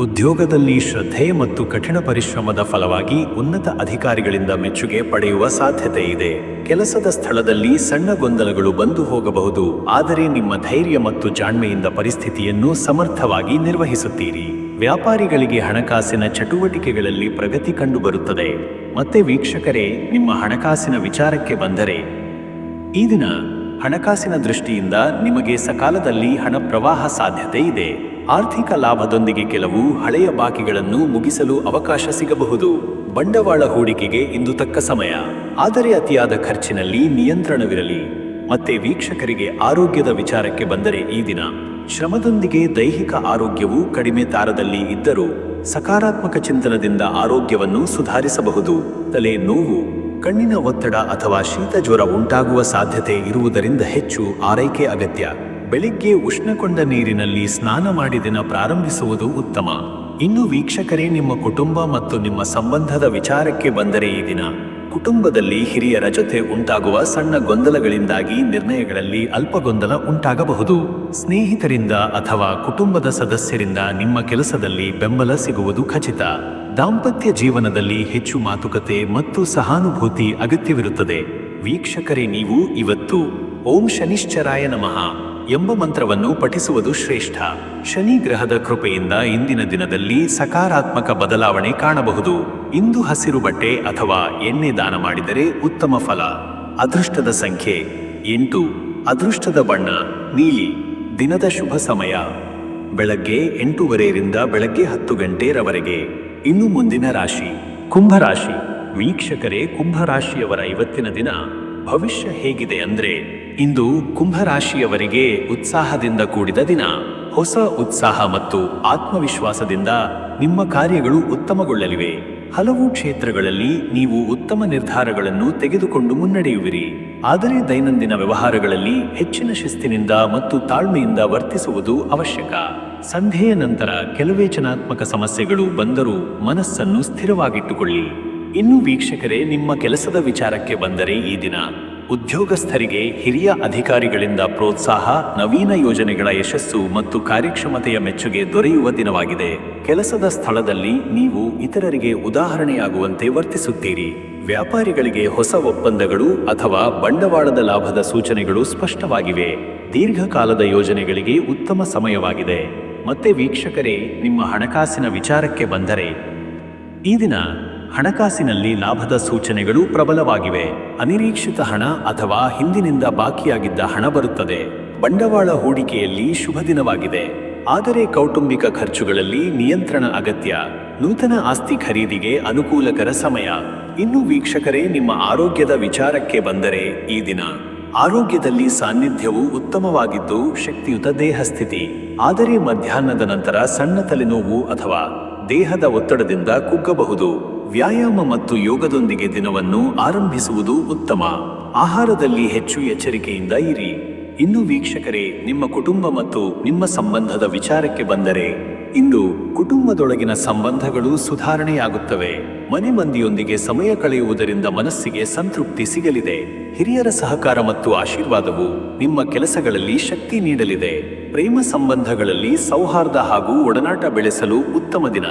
ಉದ್ಯೋಗದಲ್ಲಿ ಶ್ರದ್ಧೆ ಮತ್ತು ಕಠಿಣ ಪರಿಶ್ರಮದ ಫಲವಾಗಿ ಉನ್ನತ ಅಧಿಕಾರಿಗಳಿಂದ ಮೆಚ್ಚುಗೆ ಪಡೆಯುವ ಸಾಧ್ಯತೆ ಇದೆ. ಕೆಲಸದ ಸ್ಥಳದಲ್ಲಿ ಸಣ್ಣ ಗೊಂದಲಗಳು ಬಂದು ಹೋಗಬಹುದು, ಆದರೆ ನಿಮ್ಮ ಧೈರ್ಯ ಮತ್ತು ಜಾಣ್ಮೆಯಿಂದ ಪರಿಸ್ಥಿತಿಯನ್ನು ಸಮರ್ಥವಾಗಿ ನಿರ್ವಹಿಸುತ್ತೀರಿ. ವ್ಯಾಪಾರಿಗಳಿಗೆ ಹಣಕಾಸಿನ ಚಟುವಟಿಕೆಗಳಲ್ಲಿ ಪ್ರಗತಿ ಕಂಡುಬರುತ್ತದೆ. ಮತ್ತೆ ವೀಕ್ಷಕರೇ, ನಿಮ್ಮ ಹಣಕಾಸಿನ ವಿಚಾರಕ್ಕೆ ಬಂದರೆ ಈ ದಿನ ಹಣಕಾಸಿನ ದೃಷ್ಟಿಯಿಂದ ನಿಮಗೆ ಸಕಾಲದಲ್ಲಿ ಹಣ ಪ್ರವಾಹ ಸಾಧ್ಯತೆ ಇದೆ. ಆರ್ಥಿಕ ಲಾಭದೊಂದಿಗೆ ಕೆಲವು ಹಳೆಯ ಬಾಕಿಗಳನ್ನು ಮುಗಿಸಲು ಅವಕಾಶ ಸಿಗಬಹುದು. ಬಂಡವಾಳ ಹೂಡಿಕೆಗೆ ಇಂದು ತಕ್ಕ ಸಮಯ, ಆದರೆ ಅತಿಯಾದ ಖರ್ಚಿನಲ್ಲಿ ನಿಯಂತ್ರಣವಿರಲಿ. ಮತ್ತೆ ವೀಕ್ಷಕರಿಗೆ ಆರೋಗ್ಯದ ವಿಚಾರಕ್ಕೆ ಬಂದರೆ ಈ ದಿನ ಶ್ರಮದೊಂದಿಗೆ ದೈಹಿಕ ಆರೋಗ್ಯವು ಕಡಿಮೆ ತಾರದಲ್ಲಿ ಇದ್ದರೂ ಸಕಾರಾತ್ಮಕ ಚಿಂತನದಿಂದ ಆರೋಗ್ಯವನ್ನು ಸುಧಾರಿಸಬಹುದು. ತಲೆ ನೋವು, ಕಣ್ಣಿನ ಒತ್ತಡ ಅಥವಾ ಶೀತ ಜ್ವರ ಉಂಟಾಗುವ ಸಾಧ್ಯತೆ ಇರುವುದರಿಂದ ಹೆಚ್ಚು ಆರೈಕೆ ಅಗತ್ಯ. ಬೆಳಿಗ್ಗೆ ಉಷ್ಣಕೊಂಡ ನೀರಿನಲ್ಲಿ ಸ್ನಾನ ಮಾಡಿ ದಿನ ಪ್ರಾರಂಭಿಸುವುದು ಉತ್ತಮ. ಇನ್ನು ವೀಕ್ಷಕರೇ, ನಿಮ್ಮ ಕುಟುಂಬ ಮತ್ತು ನಿಮ್ಮ ಸಂಬಂಧದ ವಿಚಾರಕ್ಕೆ ಬಂದರೆ ಈ ದಿನ ಕುಟುಂಬದಲ್ಲಿ ಹಿರಿಯರ ಜೊತೆ ಉಂಟಾಗುವ ಸಣ್ಣ ಗೊಂದಲಗಳಿಂದಾಗಿ ನಿರ್ಣಯಗಳಲ್ಲಿ ಅಲ್ಪ ಗೊಂದಲ ಉಂಟಾಗಬಹುದು. ಸ್ನೇಹಿತರಿಂದ ಅಥವಾ ಕುಟುಂಬದ ಸದಸ್ಯರಿಂದ ನಿಮ್ಮ ಕೆಲಸದಲ್ಲಿ ಬೆಂಬಲ ಸಿಗುವುದು ಖಚಿತ. ದಾಂಪತ್ಯ ಜೀವನದಲ್ಲಿ ಹೆಚ್ಚು ಮಾತುಕತೆ ಮತ್ತು ಸಹಾನುಭೂತಿ ಅಗತ್ಯವಿರುತ್ತದೆ. ವೀಕ್ಷಕರೇ, ನೀವು ಇವತ್ತು ಓಂ ಶನಿಶ್ಚರಾಯ ನಮಃ ಎಂಬ ಮಂತ್ರವನ್ನು ಪಠಿಸುವುದು ಶ್ರೇಷ್ಠ. ಶನಿ ಗ್ರಹದ ಕೃಪೆಯಿಂದ ಇಂದಿನ ದಿನದಲ್ಲಿ ಸಕಾರಾತ್ಮಕ ಬದಲಾವಣೆ ಕಾಣಬಹುದು. ಇಂದು ಹಸಿರು ಬಟ್ಟೆ ಅಥವಾ ಎಣ್ಣೆ ದಾನ ಮಾಡಿದರೆ ಉತ್ತಮ ಫಲ. ಅದೃಷ್ಟದ ಸಂಖ್ಯೆ 8. ಅದೃಷ್ಟದ ಬಣ್ಣ ನೀಲಿ. ದಿನದ ಶುಭ ಸಮಯ ಬೆಳಗ್ಗೆ 8:30 ರಿಂದ ಬೆಳಗ್ಗೆ 10 ಇನ್ನು ಮುಂದಿನ ರಾಶಿ ಕುಂಭರಾಶಿ. ವೀಕ್ಷಕರೇ, ಕುಂಭರಾಶಿಯವರ ಇವತ್ತಿನ ದಿನ ಭವಿಷ್ಯ ಹೇಗಿದೆ ಅಂದ್ರೆ, ಇಂದು ಕುಂಭರಾಶಿಯವರಿಗೆ ಉತ್ಸಾಹದಿಂದ ಕೂಡಿದ ದಿನ. ಹೊಸ ಉತ್ಸಾಹ ಮತ್ತು ಆತ್ಮವಿಶ್ವಾಸದಿಂದ ನಿಮ್ಮ ಕಾರ್ಯಗಳು ಉತ್ತಮಗೊಳ್ಳಲಿವೆ. ಹಲವು ಕ್ಷೇತ್ರಗಳಲ್ಲಿ ನೀವು ಉತ್ತಮ ನಿರ್ಧಾರಗಳನ್ನು ತೆಗೆದುಕೊಂಡು ಮುನ್ನಡೆಯುವಿರಿ. ಆದರೆ ದೈನಂದಿನ ವ್ಯವಹಾರಗಳಲ್ಲಿ ಹೆಚ್ಚಿನ ಶಿಸ್ತಿನಿಂದ ಮತ್ತು ತಾಳ್ಮೆಯಿಂದ ವರ್ತಿಸುವುದು ಅವಶ್ಯಕ. ಸಂಧ್ಯೆಯ ನಂತರ ಕೆಲವೇಚನಾತ್ಮಕ ಸಮಸ್ಯೆಗಳು ಬಂದರೂ ಮನಸ್ಸನ್ನು ಸ್ಥಿರವಾಗಿಟ್ಟುಕೊಳ್ಳಿ. ಇನ್ನು ವೀಕ್ಷಕರೇ, ನಿಮ್ಮ ಕೆಲಸದ ವಿಚಾರಕ್ಕೆ ಬಂದರೆ ಈ ದಿನ ಉದ್ಯೋಗಸ್ಥರಿಗೆ ಹಿರಿಯ ಅಧಿಕಾರಿಗಳಿಂದ ಪ್ರೋತ್ಸಾಹ, ನವೀನ ಯೋಜನೆಗಳ ಯಶಸ್ಸು ಮತ್ತು ಕಾರ್ಯಕ್ಷಮತೆಯ ಮೆಚ್ಚುಗೆ ದೊರೆಯುವ ದಿನವಾಗಿದೆ. ಕೆಲಸದ ಸ್ಥಳದಲ್ಲಿ ನೀವು ಇತರರಿಗೆ ಉದಾಹರಣೆಯಾಗುವಂತೆ ವರ್ತಿಸುತ್ತೀರಿ. ವ್ಯಾಪಾರಿಗಳಿಗೆ ಹೊಸ ಒಪ್ಪಂದಗಳು ಅಥವಾ ಬಂಡವಾಳದ ಲಾಭದ ಸೂಚನೆಗಳು ಸ್ಪಷ್ಟವಾಗಿವೆ. ದೀರ್ಘಕಾಲದ ಯೋಜನೆಗಳಿಗೆ ಉತ್ತಮ ಸಮಯವಾಗಿದೆ. ಮತ್ತೆ ವೀಕ್ಷಕರೇ, ನಿಮ್ಮ ಹಣಕಾಸಿನ ವಿಚಾರಕ್ಕೆ ಬಂದರೆ ಈ ದಿನ ಹಣಕಾಸಿನಲ್ಲಿ ಲಾಭದ ಸೂಚನೆಗಳು ಪ್ರಬಲವಾಗಿವೆ. ಅನಿರೀಕ್ಷಿತ ಹಣ ಅಥವಾ ಹಿಂದಿನಿಂದ ಬಾಕಿಯಾಗಿದ್ದ ಹಣ ಬರುತ್ತದೆ. ಬಂಡವಾಳ ಹೂಡಿಕೆಯಲ್ಲಿ ಶುಭ ದಿನವಾಗಿದೆ, ಆದರೆ ಕೌಟುಂಬಿಕ ಖರ್ಚುಗಳಲ್ಲಿ ನಿಯಂತ್ರಣ ಅಗತ್ಯ. ನೂತನ ಆಸ್ತಿ ಖರೀದಿಗೆ ಅನುಕೂಲಕರ ಸಮಯ. ಇನ್ನು ವೀಕ್ಷಕರೇ, ನಿಮ್ಮ ಆರೋಗ್ಯದ ವಿಚಾರಕ್ಕೆ ಬಂದರೆ ಈ ದಿನ ಆರೋಗ್ಯದಲ್ಲಿ ಸಾನ್ನಿಧ್ಯವು ಉತ್ತಮವಾಗಿದ್ದು ಶಕ್ತಿಯುತ ದೇಹಸ್ಥಿತಿ. ಆದರೆ ಮಧ್ಯಾಹ್ನದ ನಂತರ ಸಣ್ಣ ತಲೆನೋವು ಅಥವಾ ದೇಹದ ಒತ್ತಡದಿಂದ ಕುಗ್ಗಬಹುದು. ವ್ಯಾಯಾಮ ಮತ್ತು ಯೋಗದೊಂದಿಗೆ ದಿನವನ್ನು ಆರಂಭಿಸುವುದು ಉತ್ತಮ. ಆಹಾರದಲ್ಲಿ ಹೆಚ್ಚು ಎಚ್ಚರಿಕೆಯಿಂದ ಇರಿ. ಇನ್ನು ವೀಕ್ಷಕರೇ, ನಿಮ್ಮ ಕುಟುಂಬ ಮತ್ತು ನಿಮ್ಮ ಸಂಬಂಧದ ವಿಚಾರಕ್ಕೆ ಬಂದರೆ ಇಂದು ಕುಟುಂಬದೊಳಗಿನ ಸಂಬಂಧಗಳು ಸುಧಾರಣೆಯಾಗುತ್ತವೆ. ಮನೆ ಮಂದಿಯೊಂದಿಗೆ ಸಮಯ ಕಳೆಯುವುದರಿಂದ ಮನಸ್ಸಿಗೆ ಸಂತೃಪ್ತಿ ಸಿಗಲಿದೆ. ಹಿರಿಯರ ಸಹಕಾರ ಮತ್ತು ಆಶೀರ್ವಾದವು ನಿಮ್ಮ ಕೆಲಸಗಳಲ್ಲಿ ಶಕ್ತಿ ನೀಡಲಿದೆ. ಪ್ರೇಮ ಸಂಬಂಧಗಳಲ್ಲಿ ಸೌಹಾರ್ದ ಹಾಗೂ ಒಡನಾಟ ಬೆಳೆಸಲು ಉತ್ತಮ ದಿನ.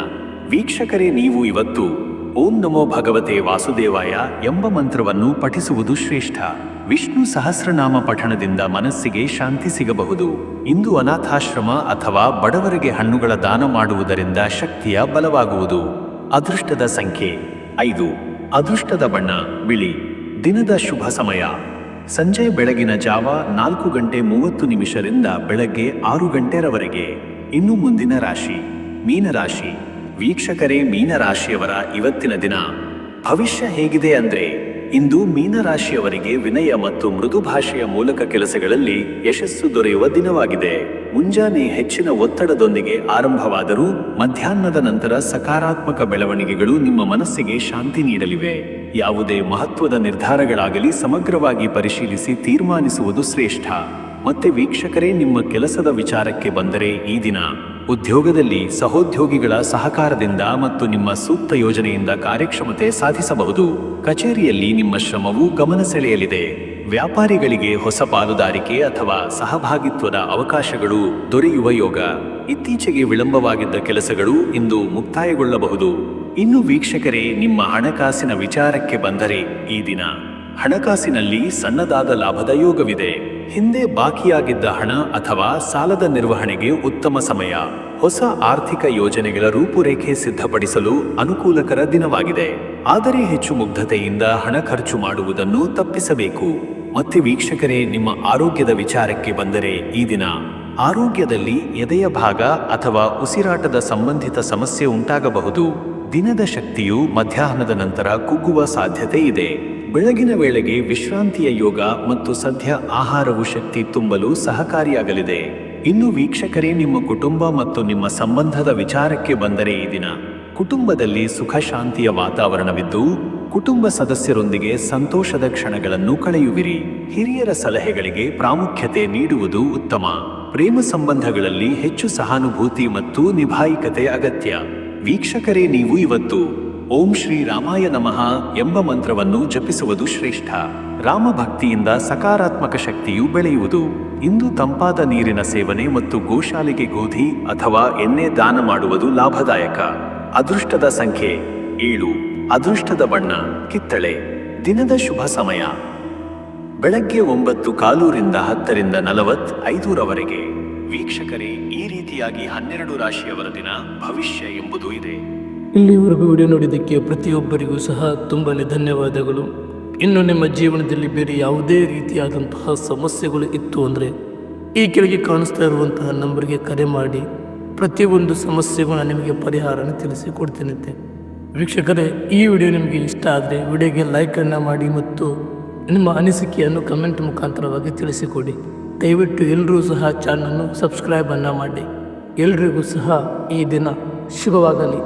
ವೀಕ್ಷಕರೇ, ನೀವು ಇವತ್ತು ಓಂ ನಮೋ ಭಗವತೆ ವಾಸುದೇವಾಯ ಎಂಬ ಮಂತ್ರವನ್ನು ಪಠಿಸುವುದು ಶ್ರೇಷ್ಠ. ವಿಷ್ಣು ಸಹಸ್ರನಾಮ ಪಠಣದಿಂದ ಮನಸ್ಸಿಗೆ ಶಾಂತಿ ಸಿಗಬಹುದು. ಇಂದು ಅನಾಥಾಶ್ರಮ ಅಥವಾ ಬಡವರಿಗೆ ಹಣ್ಣುಗಳ ದಾನ ಮಾಡುವುದರಿಂದ ಶಕ್ತಿಯ ಬಲವಾಗುವುದು. ಅದೃಷ್ಟದ ಸಂಖ್ಯೆ 5. ಅದೃಷ್ಟದ ಬಣ್ಣ ಬಿಳಿ. ದಿನದ ಶುಭ ಸಮಯ ಸಂಜೆ ಬೆಳಗಿನ ಜಾವ 4:30 ರಿಂದ ಬೆಳಗ್ಗೆ 6 ಗಂಟೆರವರೆಗೆ. ಇನ್ನು ಮುಂದಿನ ರಾಶಿ ಮೀನರಾಶಿ. ವೀಕ್ಷಕರೇ, ಮೀನರಾಶಿಯವರ ಇವತ್ತಿನ ದಿನ ಭವಿಷ್ಯ ಹೇಗಿದೆ ಅಂದ್ರೆ, ಇಂದು ಮೀನರಾಶಿಯವರಿಗೆ ವಿನಯ ಮತ್ತು ಮೃದು ಭಾಷೆಯ ಮೂಲಕ ಕೆಲಸಗಳಲ್ಲಿ ಯಶಸ್ಸು ದೊರೆಯುವ ದಿನವಾಗಿದೆ. ಮುಂಜಾನೆ ಹೆಚ್ಚಿನ ಒತ್ತಡದೊಂದಿಗೆ ಆರಂಭವಾದರೂ ಮಧ್ಯಾಹ್ನದ ನಂತರ ಸಕಾರಾತ್ಮಕ ಬೆಳವಣಿಗೆಗಳು ನಿಮ್ಮ ಮನಸ್ಸಿಗೆ ಶಾಂತಿ ನೀಡಲಿವೆ. ಯಾವುದೇ ಮಹತ್ವದ ನಿರ್ಧಾರಗಳಾಗಲಿ ಸಮಗ್ರವಾಗಿ ಪರಿಶೀಲಿಸಿ ತೀರ್ಮಾನಿಸುವುದು ಶ್ರೇಷ್ಠ. ಮತ್ತೆ ವೀಕ್ಷಕರೇ, ನಿಮ್ಮ ಕೆಲಸದ ವಿಚಾರಕ್ಕೆ ಬಂದರೆ ಈ ದಿನ ಉದ್ಯೋಗದಲ್ಲಿ ಸಹೋದ್ಯೋಗಿಗಳ ಸಹಕಾರದಿಂದ ಮತ್ತು ನಿಮ್ಮ ಸೂಕ್ತ ಯೋಜನೆಯಿಂದ ಕಾರ್ಯಕ್ಷಮತೆ ಸಾಧಿಸಬಹುದು. ಕಚೇರಿಯಲ್ಲಿ ನಿಮ್ಮ ಶ್ರಮವು ಗಮನ ಸೆಳೆಯಲಿದೆ. ವ್ಯಾಪಾರಿಗಳಿಗೆ ಹೊಸ ಪಾಲುದಾರಿಕೆ ಅಥವಾ ಸಹಭಾಗಿತ್ವದ ಅವಕಾಶಗಳು ದೊರೆಯುವ ಯೋಗ. ಇತ್ತೀಚೆಗೆ ವಿಳಂಬವಾಗಿದ್ದ ಕೆಲಸಗಳು ಇಂದು ಮುಕ್ತಾಯಗೊಳ್ಳಬಹುದು. ಇನ್ನು ವೀಕ್ಷಕರೇ, ನಿಮ್ಮ ಹಣಕಾಸಿನ ವಿಚಾರಕ್ಕೆ ಬಂದರೆ ಈ ದಿನ ಹಣಕಾಸಿನಲ್ಲಿ ಸಣ್ಣದಾದ ಲಾಭದ ಯೋಗವಿದೆ. ಹಿಂದೆ ಬಾಕಿಯಾಗಿದ್ದ ಹಣ ಅಥವಾ ಸಾಲದ ನಿರ್ವಹಣೆಗೆ ಉತ್ತಮ ಸಮಯ. ಹೊಸ ಆರ್ಥಿಕ ಯೋಜನೆಗಳ ರೂಪುರೇಖೆ ಸಿದ್ಧಪಡಿಸಲು ಅನುಕೂಲಕರ ದಿನವಾಗಿದೆ. ಆದರೆ ಹೆಚ್ಚು ಮುಗ್ಧತೆಯಿಂದ ಹಣ ಖರ್ಚು ಮಾಡುವುದನ್ನು ತಪ್ಪಿಸಬೇಕು. ಮತ್ತೆ ವೀಕ್ಷಕರೇ, ನಿಮ್ಮ ಆರೋಗ್ಯದ ವಿಚಾರಕ್ಕೆ ಬಂದರೆ ಈ ದಿನ ಆರೋಗ್ಯದಲ್ಲಿ ಎದೆಯ ಭಾಗ ಅಥವಾ ಉಸಿರಾಟದ ಸಂಬಂಧಿತ ಸಮಸ್ಯೆ ಉಂಟಾಗಬಹುದು. ದಿನದ ಶಕ್ತಿಯು ಮಧ್ಯಾಹ್ನದ ನಂತರ ಕುಗ್ಗುವ ಸಾಧ್ಯತೆ ಇದೆ. ಬೆಳಗಿನ ವೇಳೆಗೆ ವಿಶ್ರಾಂತಿಯ ಯೋಗ ಮತ್ತು ಸದ್ಯ ಆಹಾರವು ಶಕ್ತಿ ತುಂಬಲು ಸಹಕಾರಿಯಾಗಲಿದೆ. ಇನ್ನು ವೀಕ್ಷಕರೇ, ನಿಮ್ಮ ಕುಟುಂಬ ಮತ್ತು ನಿಮ್ಮ ಸಂಬಂಧದ ವಿಚಾರಕ್ಕೆ ಬಂದರೆ ಈ ದಿನ ಕುಟುಂಬದಲ್ಲಿ ಸುಖ ಶಾಂತಿಯ ವಾತಾವರಣವಿದ್ದು ಕುಟುಂಬ ಸದಸ್ಯರೊಂದಿಗೆ ಸಂತೋಷದ ಕ್ಷಣಗಳನ್ನು ಕಳೆಯುವಿರಿ. ಹಿರಿಯರ ಸಲಹೆಗಳಿಗೆ ಪ್ರಾಮುಖ್ಯತೆ ನೀಡುವುದು ಉತ್ತಮ. ಪ್ರೇಮ ಸಂಬಂಧಗಳಲ್ಲಿ ಹೆಚ್ಚು ಸಹಾನುಭೂತಿ ಮತ್ತು ನಿಭಾಯಿಕತೆ ಅಗತ್ಯ. ವೀಕ್ಷಕರೇ, ನೀವು ಇವತ್ತು ಓಂ ಶ್ರೀ ರಾಮಾಯ ನಮಃ ಎಂಬ ಮಂತ್ರವನ್ನು ಜಪಿಸುವುದು ಶ್ರೇಷ್ಠ. ರಾಮಭಕ್ತಿಯಿಂದ ಸಕಾರಾತ್ಮಕ ಶಕ್ತಿಯು ಬೆಳೆಯುವುದು. ಇಂದು ತಂಪಾದ ನೀರಿನ ಸೇವನೆ ಮತ್ತು ಗೋಶಾಲೆಗೆ ಗೋಧಿ ಅಥವಾ ಎಣ್ಣೆ ದಾನ ಮಾಡುವುದು ಲಾಭದಾಯಕ. ಅದೃಷ್ಟದ ಸಂಖ್ಯೆ 7. ಅದೃಷ್ಟದ ಬಣ್ಣ ಕಿತ್ತಳೆ. ದಿನದ ಶುಭ ಸಮಯ ಬೆಳಗ್ಗೆ 9:15 ರಿಂದ 10:45 ವೀಕ್ಷಕರೇ, ಈ ರೀತಿಯಾಗಿ 12 ರಾಶಿಯವರ ದಿನ ಭವಿಷ್ಯ ಎಂಬುದು ಇದೆ. ಇಲ್ಲಿವರೆಗೂ ವಿಡಿಯೋ ನೋಡಿದ್ದಕ್ಕೆ ಪ್ರತಿಯೊಬ್ಬರಿಗೂ ಸಹ ತುಂಬನೇ ಧನ್ಯವಾದಗಳು. ಇನ್ನು ನಿಮ್ಮ ಜೀವನದಲ್ಲಿ ಬೇರೆ ಯಾವುದೇ ರೀತಿಯಾದಂತಹ ಸಮಸ್ಯೆಗಳು ಇತ್ತು ಅಂದರೆ ಈ ಕೆಳಗೆ ಕಾಣಿಸ್ತಾ ಇರುವಂತಹ ನಂಬರ್ಗೆ ಕರೆ ಮಾಡಿ ಪ್ರತಿಯೊಂದು ಸಮಸ್ಯೆಗೂ ನಾನು ನಿಮಗೆ ಪರಿಹಾರನ ತಿಳಿಸಿಕೊಡ್ತೇನಂತೆ. ವೀಕ್ಷಕರೇ, ಈ ವಿಡಿಯೋ ನಿಮಗೆ ಇಷ್ಟ ಆದರೆ ವಿಡಿಯೋಗೆ ಲೈಕನ್ನು ಮಾಡಿ ಮತ್ತು ನಿಮ್ಮ ಅನಿಸಿಕೆಯನ್ನು ಕಮೆಂಟ್ ಮುಖಾಂತರವಾಗಿ ತಿಳಿಸಿಕೊಡಿ. ದಯವಿಟ್ಟು ಎಲ್ಲರೂ ಸಹ ಚಾನಲನ್ನು ಸಬ್ಸ್ಕ್ರೈಬನ್ನು ಮಾಡಿ. ಎಲ್ರಿಗೂ ಸಹ ಈ ದಿನ ಶುಭವಾಗಲಿ.